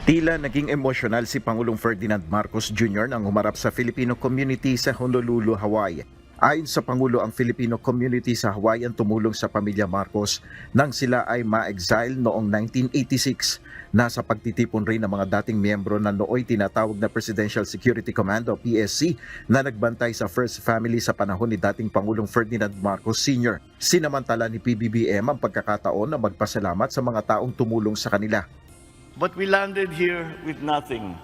S4: Tila naging emosyonal si Pangulong Ferdinand Marcos Jr. nang humarap sa Filipino community sa Honolulu, Hawaii. Ayon sa Pangulo, ang Filipino community sa Hawaii ang tumulong sa pamilya Marcos nang sila ay ma-exile noong 1986. Nasa pagtitipon rin ng mga dating miyembro na nooy tinatawag na Presidential Security Command o PSC na nagbantay sa First Family sa panahon ni dating Pangulong Ferdinand Marcos Sr. Sinamantala ni PBBM ang pagkakataon na magpasalamat sa mga taong tumulong sa kanila.
S5: But we landed here with nothing.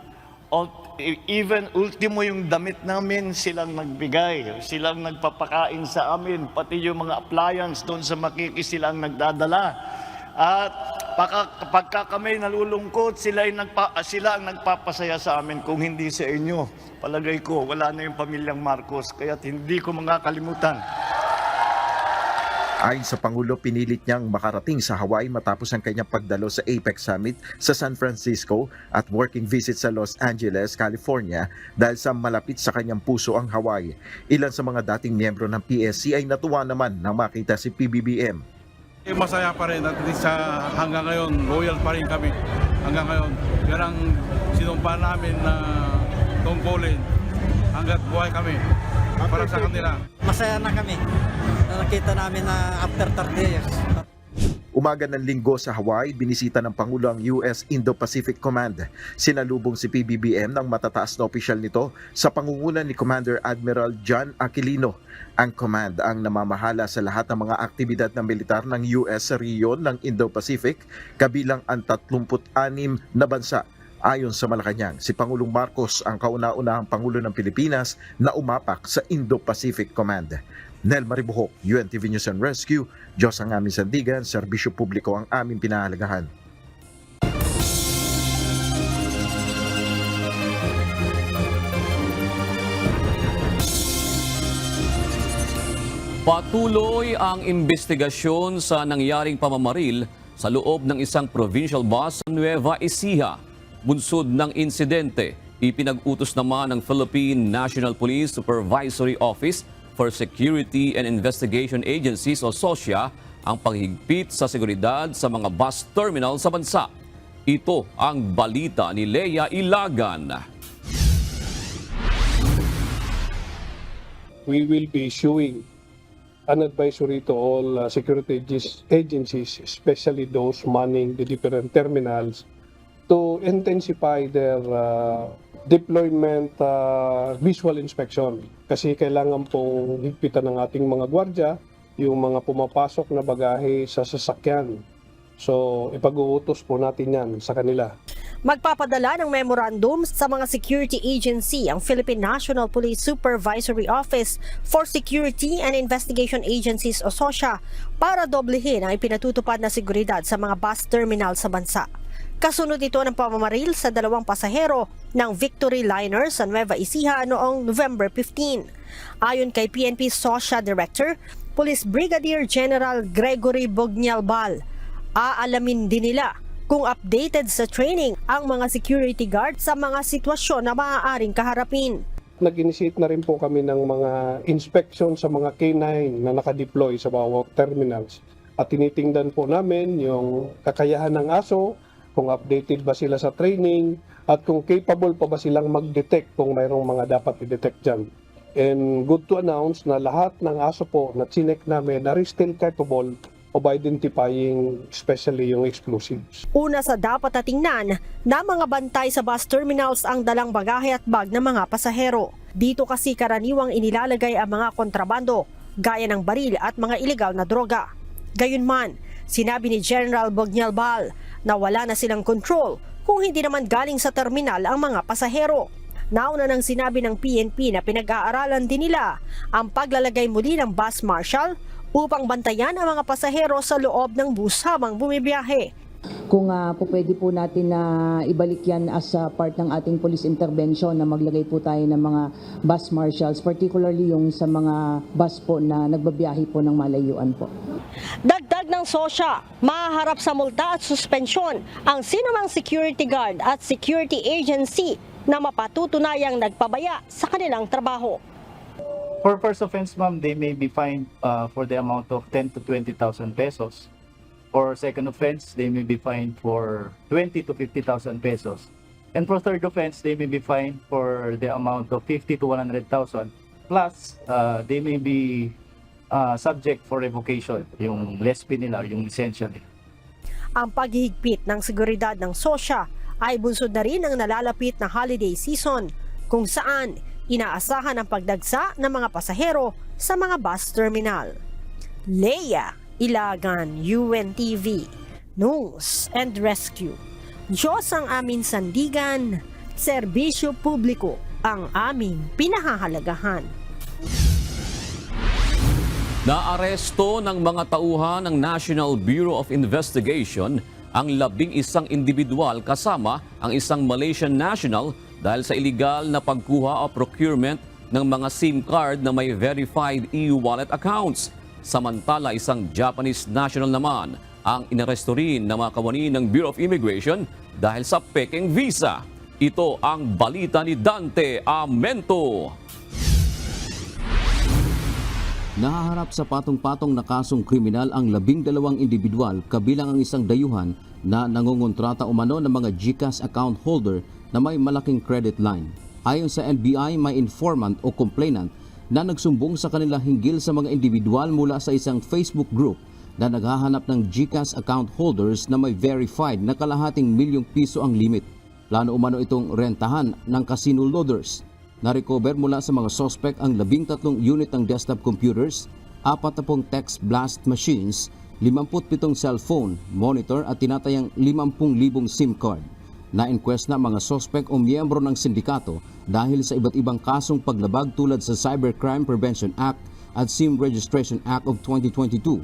S5: Even ultimo yung damit namin, silang nagbigay, silang nagpapakain sa amin, pati yung mga appliance doon sa Makiki silang nagdadala. At pagka kami nalulungkot, sila ang nagpapasaya sa amin. Kung hindi sa inyo, palagay ko, wala na yung pamilyang Marcos, kaya hindi ko makakalimutan.
S4: Ayon sa Pangulo, pinilit niyang makarating sa Hawaii matapos ang kanyang pagdalo sa APEC Summit sa San Francisco at working visit sa Los Angeles, California dahil sa malapit sa kanyang puso ang Hawaii. Ilan sa mga dating miyembro ng PSC ay natuwa naman nang makita si PBBM.
S23: Masaya pa rin at hanggang ngayon, loyal pa rin kami. Hanggang ngayon, yan ang sinumpa namin na tungkulin hanggat buhay kami para sa kanila.
S24: Masaya na kami. Nakita namin na after 30 years.
S4: Umaga ng Linggo sa Hawaii, binisita ng Pangulo ang US Indo-Pacific Command. Sinalubong si PBBM ng matataas na opisyal nito sa pangungunan ni Commander Admiral John Aquilino. Ang command ang namamahala sa lahat ng mga aktibidad ng militar ng US sa rehiyon ng Indo-Pacific, kabilang ang 36 na bansa. Ayon sa Malacanang, si Pangulong Marcos ang kauna-unahang Pangulo ng Pilipinas na umapak sa Indo-Pacific Command. Nel Maribuhok, UNTV News and Rescue. Diyos ang aming sandigan, serbisyo publiko ang aming pinahalagahan.
S9: Patuloy ang investigasyon sa nangyaring pamamaril sa loob ng isang provincial bus sa Nueva Ecija. Bunsod ng insidente, ipinag-utos naman ng Philippine National Police Supervisory Office for Security and Investigation Agencies o SOSIA ang paghigpit sa seguridad sa mga bus terminal sa bansa. Ito ang balita ni Leia Ilagan.
S25: We will be issuing an advisory to all security agencies, especially those manning the different terminals, to intensify their deployment visual inspection. Kasi kailangan pong higpitan ng ating mga gwardya yung mga pumapasok na bagahe sa sasakyan. So, ipag-uutos po natin yan sa kanila.
S26: Magpapadala ng memorandum sa mga security agency ang Philippine National Police Supervisory Office for Security and Investigation Agencies o SOSIA para doblehin ang ipinatutupad na seguridad sa mga bus terminal sa bansa. Kasunod ito ng pamamaril sa 2 pasahero ng Victory Liner sa Nueva Ecija noong November 15. Ayon kay PNP SOSIA Director, Police Brigadier General Gregory Bognalbal, aalamin din nila kung updated sa training ang mga security guard sa mga sitwasyon na maaaring kaharapin.
S25: Nag-initiate na rin po kami ng mga inspection sa mga K9 na nakadeploy sa bawat terminals. At tinitingnan po namin yung kakayahan ng ASO, kung updated ba sila sa training, at kung capable pa ba silang mag-detect kung mayroong mga dapat i-detect dyan. And good to announce na lahat ng ASO po na chinek namin are still capable of identifying especially yung explosives.
S26: Una sa dapat natingnan na mga bantay sa bus terminals ang dalang bagahe at bag ng mga pasahero. Dito kasi karaniwang inilalagay ang mga kontrabando, gaya ng baril at mga ilegal na droga. Gayunman, sinabi ni General Bognalbal na wala na silang control kung hindi naman galing sa terminal ang mga pasahero. Nauna nang sinabi ng PNP na pinag-aaralan din nila ang paglalagay muli ng bus marshal upang bantayan ang mga pasahero sa loob ng bus habang bumibiyahe.
S1: Kung pwede po natin na ibalik yan as part ng ating police intervention na maglagay po tayo ng mga bus marshals, particularly yung sa mga bus po na nagbabiyahe po ng malayuan po.
S26: Dagdag ng SOSYA, mahaharap sa multa at suspensyon ang sinumang security guard at security agency na mapatutunayang nagpabaya sa kanilang trabaho.
S3: For first offense, ma'am, they may be fined for the amount of 10 to 20,000 pesos. For second offense, they may be fined for 20 to 50,000 pesos. And for third offense, they may be fined for the amount of 50 to 100,000. Plus, they may be subject for revocation, yung LESP nila, yung lisensya nila.
S26: Ang paghihigpit ng seguridad ng SOSYA ay bunsod na rin ng nalalapit na holiday season kung saan inaasahan ang pagdagsa ng mga pasahero sa mga bus terminal. Leia Ilagan, UNTV, News and Rescue. Diyos ang aming sandigan, serbisyo publiko ang aming pinahahalagahan.
S9: Naaresto ng mga tauhan ng National Bureau of Investigation ang 11 individual kasama ang isang Malaysian national dahil sa illegal na pagkuha o procurement ng mga SIM card na may verified e-wallet accounts. Samantala, isang Japanese national naman ang inaresto rin na mga kawani ng Bureau of Immigration dahil sa peking visa. Ito ang balita ni Dante Amento. Nahaharap sa patong-patong na kasong kriminal ang 12 individual kabilang ang isang dayuhan na nangungontrata umano ng mga GCash account holder na may malaking credit line. Ayon sa NBI, may informant o complainant na nagsumbong sa kanila hinggil sa mga individual mula sa isang Facebook group na naghahanap ng GCash account holders na may verified na kalahating milyong piso ang limit. Plano umano itong rentahan ng casino loaders. Na-recover mula sa mga suspect ang 13 unit ng desktop computers, 40 text blast machines, 57 cellphone, monitor at tinatayang 50,000 SIM card. Na-inquest na mga suspect o miyembro ng sindikato dahil sa iba't ibang kasong paglabag tulad sa Cybercrime Prevention Act at SIM Registration Act of 2022.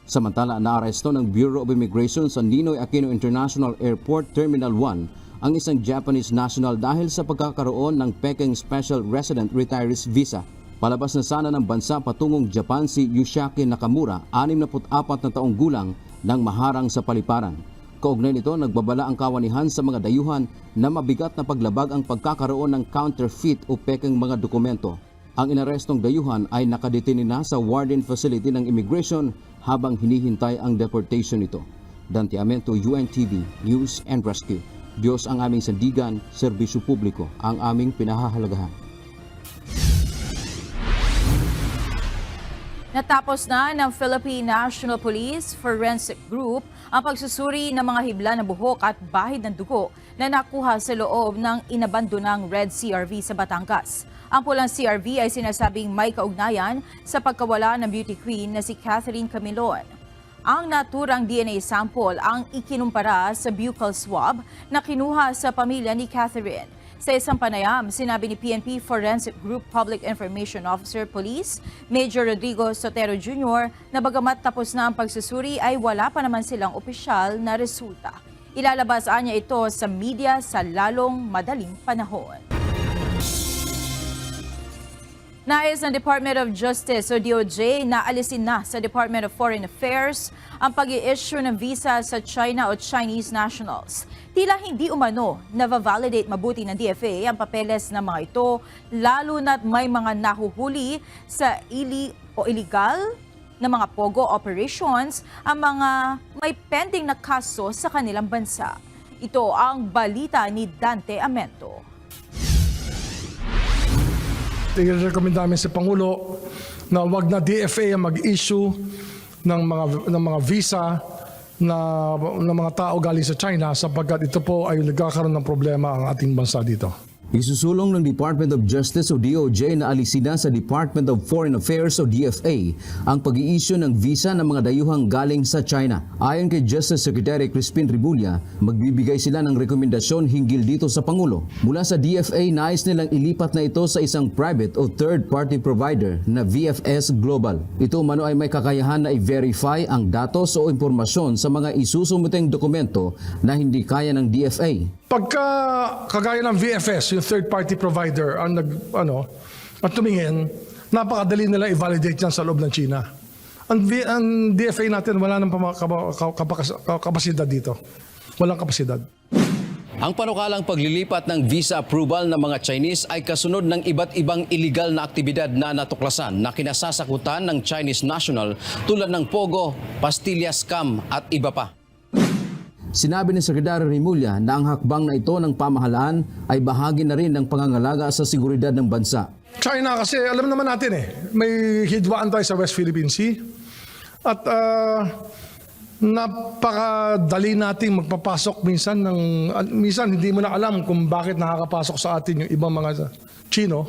S9: Samantala, naaresto ng Bureau of Immigration sa Ninoy Aquino International Airport Terminal 1 ang isang Japanese national dahil sa pagkakaroon ng peking Special Resident Retirees Visa. Palabas na sana ng bansa patungong Japan si Yoshiaki Nakamura, 64 na taong gulang, nang maharang sa paliparan. Kaugnay nito, nagbabala ang kawanihan sa mga dayuhan na mabigat na paglabag ang pagkakaroon ng counterfeit o pekeng mga dokumento. Ang inarestong dayuhan ay nakadetini na sa Warden Facility ng Immigration habang hinihintay ang deportation nito. Dante Amento, UNTV, News and Rescue. Diyos ang aming sandigan, serbisyo publiko ang aming pinahahalagahan.
S11: Natapos na ng Philippine National Police Forensic Group ang pagsusuri ng mga hibla ng buhok at bahid ng dugo na nakuha sa loob ng inabandonang red CRV sa Batangas. Ang pulang CRV ay sinasabing may kaugnayan sa pagkawala ng beauty queen na si Catherine Camilon. Ang naturang DNA sample ang ikinumpara sa buccal swab na kinuha sa pamilya ni Catherine. Sa isang panayam, sinabi ni PNP Forensic Group Public Information Officer Police, Major Rodrigo Sotero Jr., na bagamat tapos na ang pagsusuri ay wala pa naman silang opisyal na resulta. Ilalabas niya ito sa media sa lalong madaling panahon. Nais ng Department of Justice o DOJ na alisin na sa Department of Foreign Affairs ang pag-i-issue ng visa sa China o Chinese nationals. Tila hindi umano na-validate mabuti ng DFA ang papeles ng mga ito, lalo na't may mga nahuhuli sa illegal na mga pogo operations ang mga may pending na kaso sa kanilang bansa. Ito ang balita ni Dante Amento.
S8: I-recommend namin sa Pangulo na wag na DFA ang mag-issue ng mga visa ng mga tao galing sa China sapagkat ito po ay nagkakaroon ng problema ang ating bansa dito.
S2: Isusulong ng Department of Justice o DOJ na alisina sa Department of Foreign Affairs o DFA ang pag-i-issue ng visa ng mga dayuhang galing sa China. Ayon kay Justice Secretary Crispin Rimulya, magbibigay sila ng rekomendasyon hinggil dito sa Pangulo. Mula sa DFA, nais nilang ilipat na ito sa isang private o third-party provider na VFS Global. Ito umano ay may kakayahan na i-verify ang datos o impormasyon sa mga isusumuteng dokumento na hindi kaya ng DFA.
S8: Pagka kagaya ng VFS, yung third-party provider, ang at tumingin, napakadali nila i-validate yan sa loob ng China. Ang DFA natin, wala nang kapasidad dito. Walang kapasidad.
S2: Ang panukalang paglilipat ng visa approval ng mga Chinese ay kasunod ng iba't ibang illegal na aktibidad na natuklasan na kinasasakutan ng Chinese national tulad ng Pogo, Pastilla Scam at iba pa. Sinabi ni Secretary Rimulya na ang hakbang na ito ng pamahalaan ay bahagi na rin ng pangangalaga sa seguridad ng bansa.
S8: China kasi, alam naman natin may hidwaan tayo sa West Philippine Sea at napakadali nating magpapasok minsan hindi mo na alam kung bakit nakakapasok sa atin yung ibang mga Chino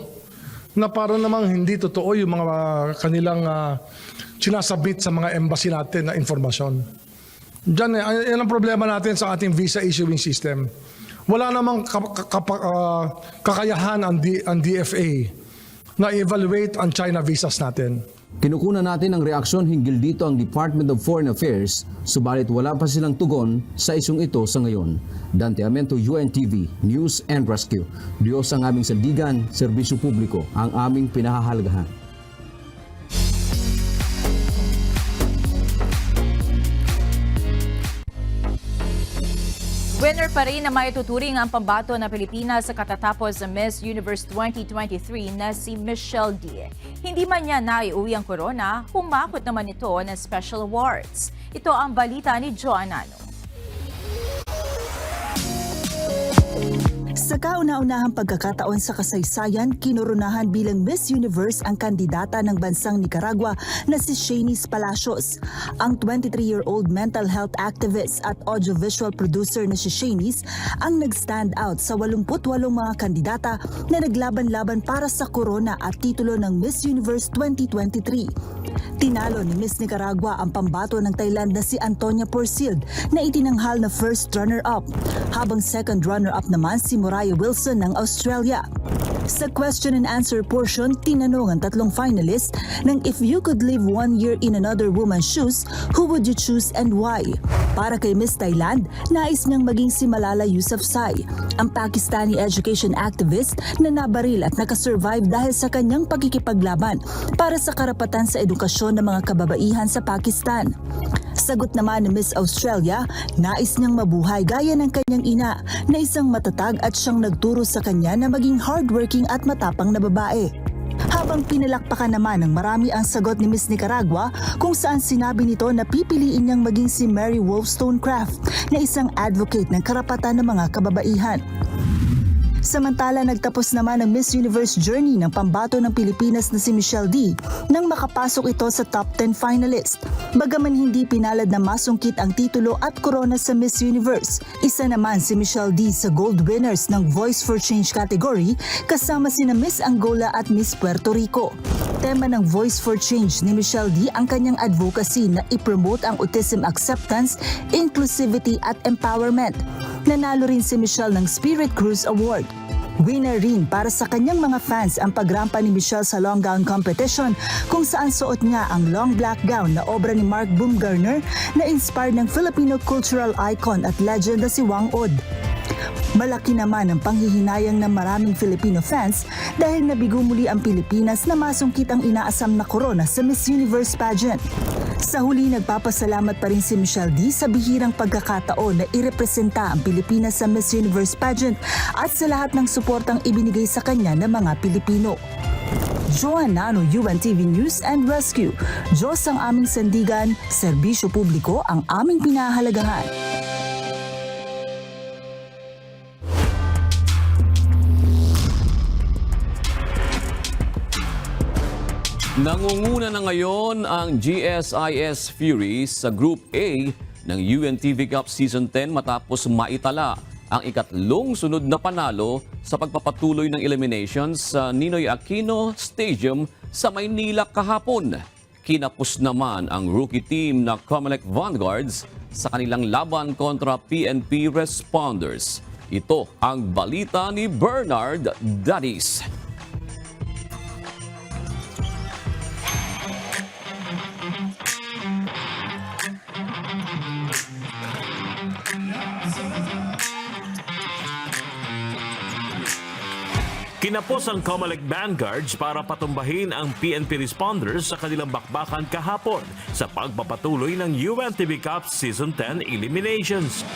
S8: na parang namang hindi totoo yung mga kanilang sinasabit sa mga embassy natin na informasyon. Diyan, yan ang problema natin sa ating visa issuing system. Wala namang kakayahan ang DFA na evaluate ang China visas natin.
S2: Kinukunan natin ang reaksyon hinggil dito ang Department of Foreign Affairs, subalit wala pa silang tugon sa isyong ito sa ngayon. Dante Amento, UNTV, News and Rescue. Diyos ang aming sandigan, serbisyo publiko ang aming pinahahalagahan.
S11: Winner pa rin na may tuturing ang pambato na Pilipinas sa katatapos sa Miss Universe 2023 na si Michelle D. Hindi man niya naiuwi ang corona, humakot naman ito ng special awards. Ito ang balita ni Joan Ano.
S12: Sa kauna-unahang pagkakataon sa kasaysayan, kinoronahan bilang Miss Universe ang kandidata ng bansang Nicaragua na si Shanice Palacios. Ang 23-year-old mental health activist at audiovisual producer na si Shanice ang nag-stand out sa 88 mga kandidata na naglaban-laban para sa corona at titulo ng Miss Universe 2023. Tinalo ni Miss Nicaragua ang pambato ng Thailand na si Antonia Porcilde na itinanghal na first runner-up, habang second runner-up naman si Moraya Wilson ng Australia. Sa question and answer portion, tinanong ang tatlong finalists ng if you could live 1 year in another woman's shoes, who would you choose and why? Para kay Miss Thailand, nais niyang maging si Malala Yousafzai, ang Pakistani education activist na nabaril at nakasurvive dahil sa kanyang pagkikipaglaban para sa karapatan sa edukasyon ng mga kababaihan sa Pakistan. Sagot naman ni Miss Australia, nais niyang mabuhay gaya ng kanyang ina na isang matatag at siyang nagturo sa kanya na maging hardworking at matapang na babae. Habang pinalakpakan naman ng marami ang sagot ni Miss Nicaragua kung saan sinabi nito na pipiliin niyang maging si Mary Wollstonecraft na isang advocate ng karapatan ng mga kababaihan. Samantala, nagtapos naman ang Miss Universe journey ng pambato ng Pilipinas na si Michelle D nang makapasok ito sa top 10 finalist. Bagaman hindi pinalad na masungkit ang titulo at corona sa Miss Universe, isa naman si Michelle D sa gold winners ng Voice for Change category kasama sina Miss Angola at Miss Puerto Rico. Tema ng Voice for Change ni Michelle D ang kanyang advocacy na ipromote ang autism acceptance, inclusivity at empowerment. Nanalo rin si Michelle ng Spirit Cruise Award. Winner rin para sa kanyang mga fans ang pagrampa ni Michelle sa long gown competition kung saan suot niya ang long black gown na obra ni Mark Baumgartner na inspired ng Filipino cultural icon at legend na si Wang Od. Malaki naman ang panghihinayang ng maraming Filipino fans dahil nabigo muli ang Pilipinas na masungkit ang inaasam na corona sa Miss Universe pageant. Sa huli, nagpapasalamat pa rin si Michelle D sa bihirang pagkakataon na irepresenta ang Pilipinas sa Miss Universe pageant at sa lahat ng suportang ibinigay sa kanya ng mga Pilipino. Joan Ano, UNTV News and Rescue. Diyos ang aming sandigan, serbisyo publiko ang aming pinahahalagahan.
S9: Nangunguna na ngayon ang GSIS Furies sa Group A ng UNTV Cup Season 10 matapos maitala ang ikatlong sunod na panalo sa pagpapatuloy ng eliminations sa Ninoy Aquino Stadium sa Maynila kahapon. Kinapos naman ang rookie team na Comelec Vanguards sa kanilang laban kontra PNP Responders. Ito ang balita ni Bernard Dadis.
S13: Kinapos ang Comelec Vanguards para patumbahin ang PNP Responders sa kanilang bakbakan kahapon sa pagpapatuloy ng UNTV Cup Season 10 Eliminations.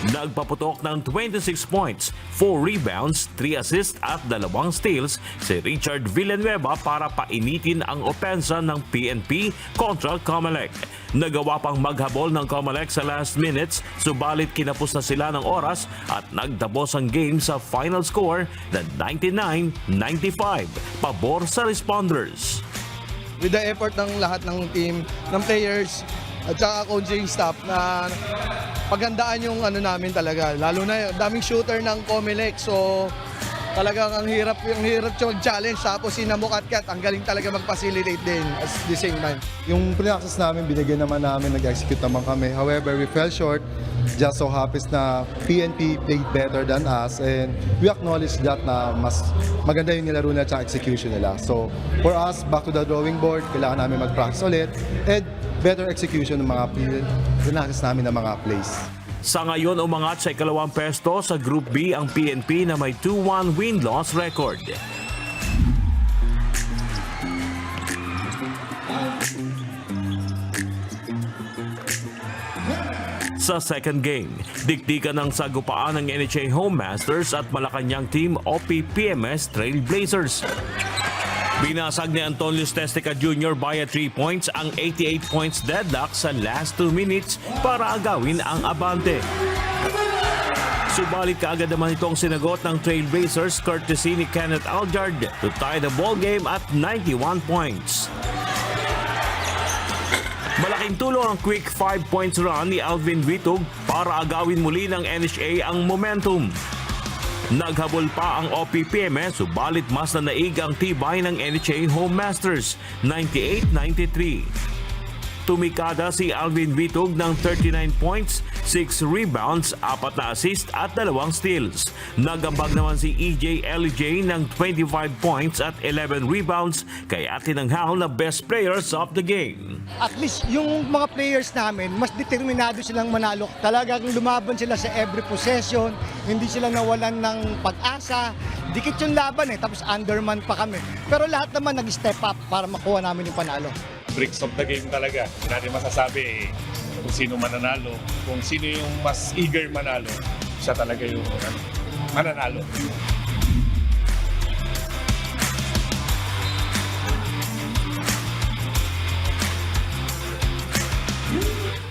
S13: Nagpaputok ng 26 points, 4 rebounds, 3 assists at 2 steals si Richard Villanueva para painitin ang opensa ng PNP kontra Comelec. Nagawa pang maghabol ng Comelec sa last minutes, subalit kinapos na sila ng oras at nagtapos ang game sa final score na 99-95, pabor sa Responders.
S14: With the effort ng lahat ng team, ng players, at saka coaching staff na paghandaan yung namin talaga. Lalo na daming shooter ng Comelec, so talagang ang hirap mag-challenge. Tapos si Namukatkat, ang galing talaga mag-facilitate din at the same time.
S15: Yung pre-access namin, binigyan naman namin, nag-execute naman kami. However, we fell short. Just so happens na PNP played better than us and we acknowledge that na mas maganda yung nilaro nila at execution nila. So for us, back to the drawing board, kailangan namin mag-practice ulit and better execution ng mga pre-access namin ng mga plays.
S13: Sa ngayon, umangat sa ikalawang pesto sa Group B ang PNP na may 2-1 win-loss record. Sa second game, dikdikan ng sagupaan ng NHA Home Masters at Malacanang Team OP-PMS Trailblazers. Binasag ni Antonio Stestica Jr. via 3 points ang 88 points deadlock sa last 2 minutes para agawin ang abante. Subalit kaagad naman itong sinagot ng Trailblazers courtesy ni Kenneth Aljard to tie the ball game at 91 points. Malaking tulong ang quick 5 points run ni Alvin Witug para agawin muli ng NHA ang momentum. Naghabol pa ang OP-PMS subalit mas nanaig ang tibay ng NHA Home Masters 98-93. Tumikada si Alvin Witug ng 39 points, 6 rebounds, 4 na assist at 2 steals. Nagambag naman si EJ LJ ng 25 points at 11 rebounds kaya tinanghal na best players of the game.
S17: At least yung mga players namin, mas determinado silang manalo. Talagang lumaban sila sa every possession, hindi sila nawalan ng pag-asa. Dikit yung laban tapos underman pa kami. Pero lahat naman nag-step up para makuha namin yung panalo.
S18: Bricks of the game talaga. Hindi natin masasabi kung sino mananalo. Kung sino yung mas eager manalo, siya talaga yung mananalo.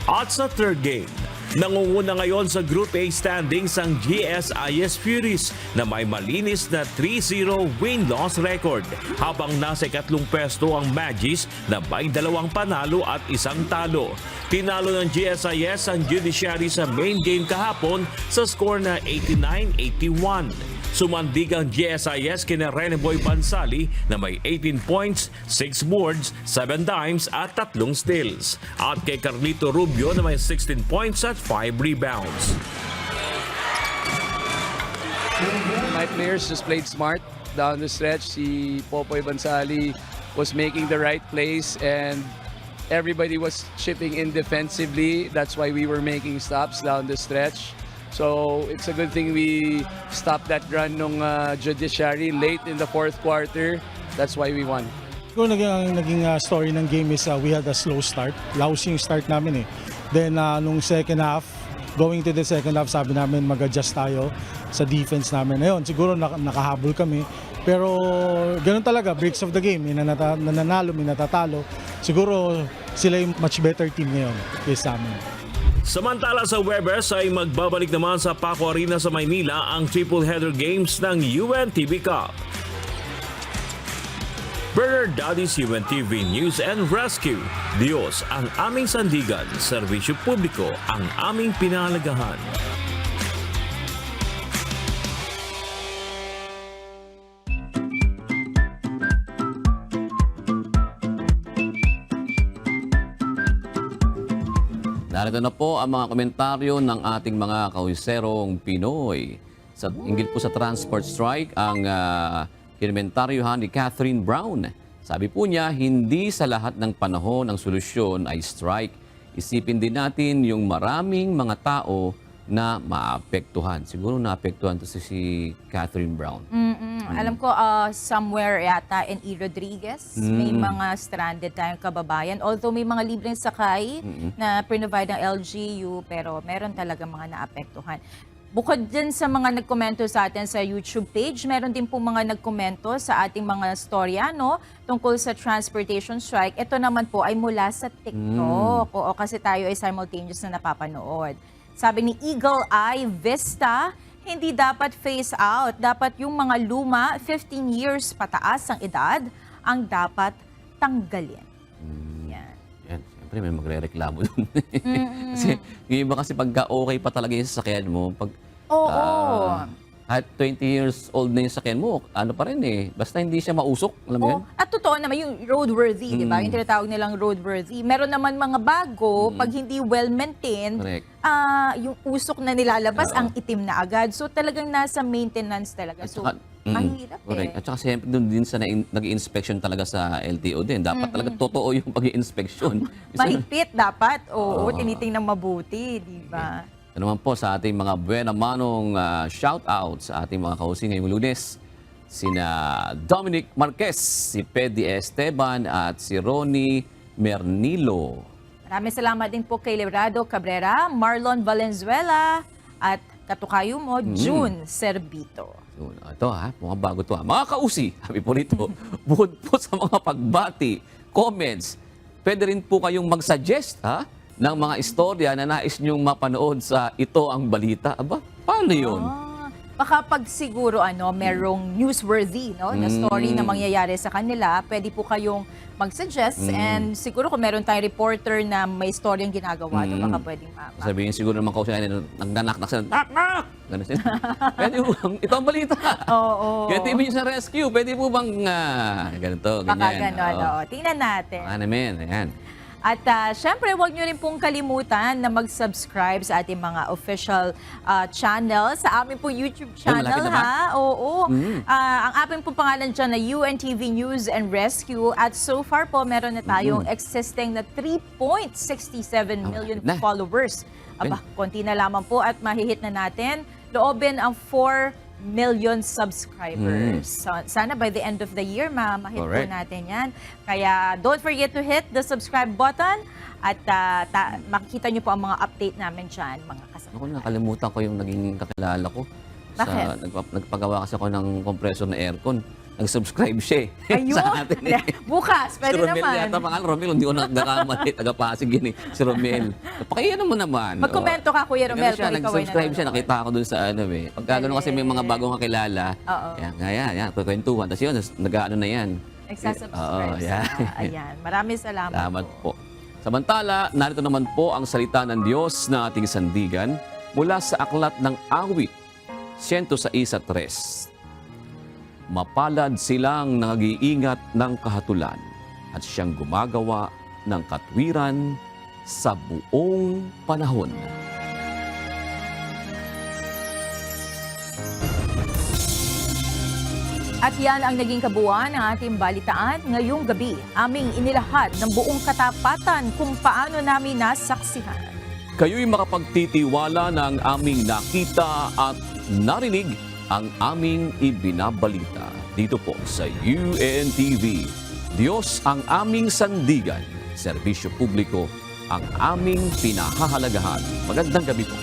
S13: At sa third game, nangunguna ngayon sa Group A standings ang GSIS Furies na may malinis na 3-0 win-loss record habang nasa ikatlong pwesto ang Magis na may 2 panalo at 1 talo. Tinalo ng GSIS ang Judiciary sa main game kahapon sa score na 89-81. Sumandig ang GSIS kina Reneboy Bansali na may 18 points, 6 boards, 7 dimes at 3 steals. At kay Carlito Rubio na may 16 points at 5 rebounds.
S19: My players just played smart down the stretch. Si Popoy Bansali was making the right plays and everybody was chipping in defensively. That's why we were making stops down the stretch. So it's a good thing we stopped that run ng Judiciary late in the fourth quarter. That's why we won.
S17: Kung naging story ng game is we had a slow start. Lousy yung start namin Then nung second half, going to the second half, sabi namin mag-adjust tayo sa defense namin. Ayun, siguro nakahabol kami. Pero ganun talaga, breaks of the game. May nananalo, may natatalo. Siguro sila yung much better team ngayon kaysa amin.
S13: Samantala sa Webes ay magbabalik naman sa Paco Arena sa Maynila ang triple header games ng UNTV Cup. Bernard Dadis, UNTV News and Rescue. Diyos ang aming sandigan, serbisyo publiko ang aming pinalagahan.
S9: Narito na po ang mga komentaryo ng ating mga kawiserong Pinoy. Hinggil po sa transport strike, ang kinementaryohan ni Catherine Brown. Sabi po niya, hindi sa lahat ng panahon ang solusyon ay strike. Isipin din natin yung maraming mga tao na maapektuhan. Siguro naapektuhan to si Catherine Brown.
S11: Alam ko, somewhere yata in E. Rodriguez, may mga stranded tayong kababayan. Although may mga libreng sakay na provide ng LGU, pero meron talaga mga naapektuhan. Bukod din sa mga nagkomento sa atin sa YouTube page, meron din po mga nagkomento sa ating mga storya, no, tungkol sa transportation strike. Ito naman po ay mula sa TikTok. Oo, kasi tayo ay simultaneous na napapanood. Sabi ni Eagle Eye Vista, hindi dapat phase out. Dapat yung mga luma, 15 years pataas ang edad, ang dapat tanggalin. Yan.
S9: Siyempre may magre-reklamo dun. Kasi yung iba kasi pagka okay pa talaga yung sasakyan mo, pag at 20 years old na yung sasakyan mo, ano pa rin eh, basta hindi siya mausok, alam mo yun?
S11: At totoo naman yung roadworthy, di ba? Yung tinatawag nilang roadworthy. Meron naman mga bago, pag hindi well-maintained,
S9: Correct.
S11: yung usok na nilalabas, ang itim na agad. So talagang nasa maintenance talaga. So, mahirap
S9: Correct. At saka siyempre doon din sa nag-inspection talaga sa LTO din. Dapat talaga totoo yung pag-inspection.
S11: mahigpit dapat. Oo, tinitingnan mabuti, di ba?
S9: Ito naman po sa ating mga buena manong shout-out sa ating mga kausi ngayong Lunes. Sina Dominic Marquez, si Pedi Esteban at si Ronnie Mernilo.
S11: Maraming salamat din po kay Lebrado Cabrera, Marlon Valenzuela at katukayo mo, June Servito.
S9: Ito mga bago to Mga kausi, sabi po rito, bukod po sa mga pagbati, comments, pwede rin po kayong mag-suggest ng mga istorya na nais nyong mapanood sa Ito Ang Balita. Aba, paano yun?
S11: Baka pag siguro merong newsworthy na story na mangyayari sa kanila, pwede po kayong mag-suggest and siguro kung meron tayong reporter na may storyang ginagawa, baka pwedeng
S9: Sabihin siguro naman kausi na nagnanak-nak sila. Nak! Ganun sila. Pwede po bang Ito Ang Balita?
S11: Oo.
S9: Kaya TV nyo sa rescue, pwede po bang ganito,
S11: Baka
S9: ganyan.
S11: gano'n. Tingnan natin.
S9: Ayan.
S11: At syempre, huwag nyo rin pong kalimutan na mag-subscribe sa ating mga official channel, sa aming pong YouTube channel,
S9: malapit na ba?
S11: Oo. Ang aming pong pangalan dyan na UNTV News and Rescue. At so far po, meron na tayong existing na 3.67 million followers. Aba, konti na lamang po at mahihit na natin. Loobin ang 4 million subscribers. So, sana by the end of the year, mahit po natin yan. Kaya don't forget to hit the subscribe button at makikita nyo po ang mga update namin dyan, mga kasama.
S9: Ako, nakalimutan ko yung naging kakilala ko.
S11: Bakit?
S9: Nagpagawa kasi ako ng compressor na aircon. Nag-subscribe siya
S11: Ayun!
S9: sa atin.
S11: Bukas, pwede
S9: si Romel
S11: naman.
S9: yata, pangalan Romel, hindi ko nagkakamali. Taga-Pasig yun eh. Si Romel. Pakiyanan mo naman.
S11: Mag-komento ka, Kuya Romel, kung ikaw ay
S9: nag-subscribe siya, nakita ako dun sa Pagka gano'n kasi may mga bagong kakilala. Yan, kwentuhan. Tapos yun, nag-ano na yan.
S11: Nagsasubscribe. Ayan. Maraming salamat.
S9: Salamat po. Samantala, narito naman po ang salita ng Diyos na ating sandigan mula sa aklat ng Awit 106:3. Mapalad silang nag-iingat ng kahatulan at siyang gumagawa ng katwiran sa buong panahon.
S11: At yan ang naging kabuuan ng ating balitaan ngayong gabi. Aming inilahad ng buong katapatan kung paano namin nasaksihan.
S9: Kayo'y makapagtitiwala ng aming nakita at narinig ang aming ibinabalita dito po sa UNTV. Diyos ang aming sandigan, serbisyo publiko ang aming pinahahalagahan. Magandang gabi po.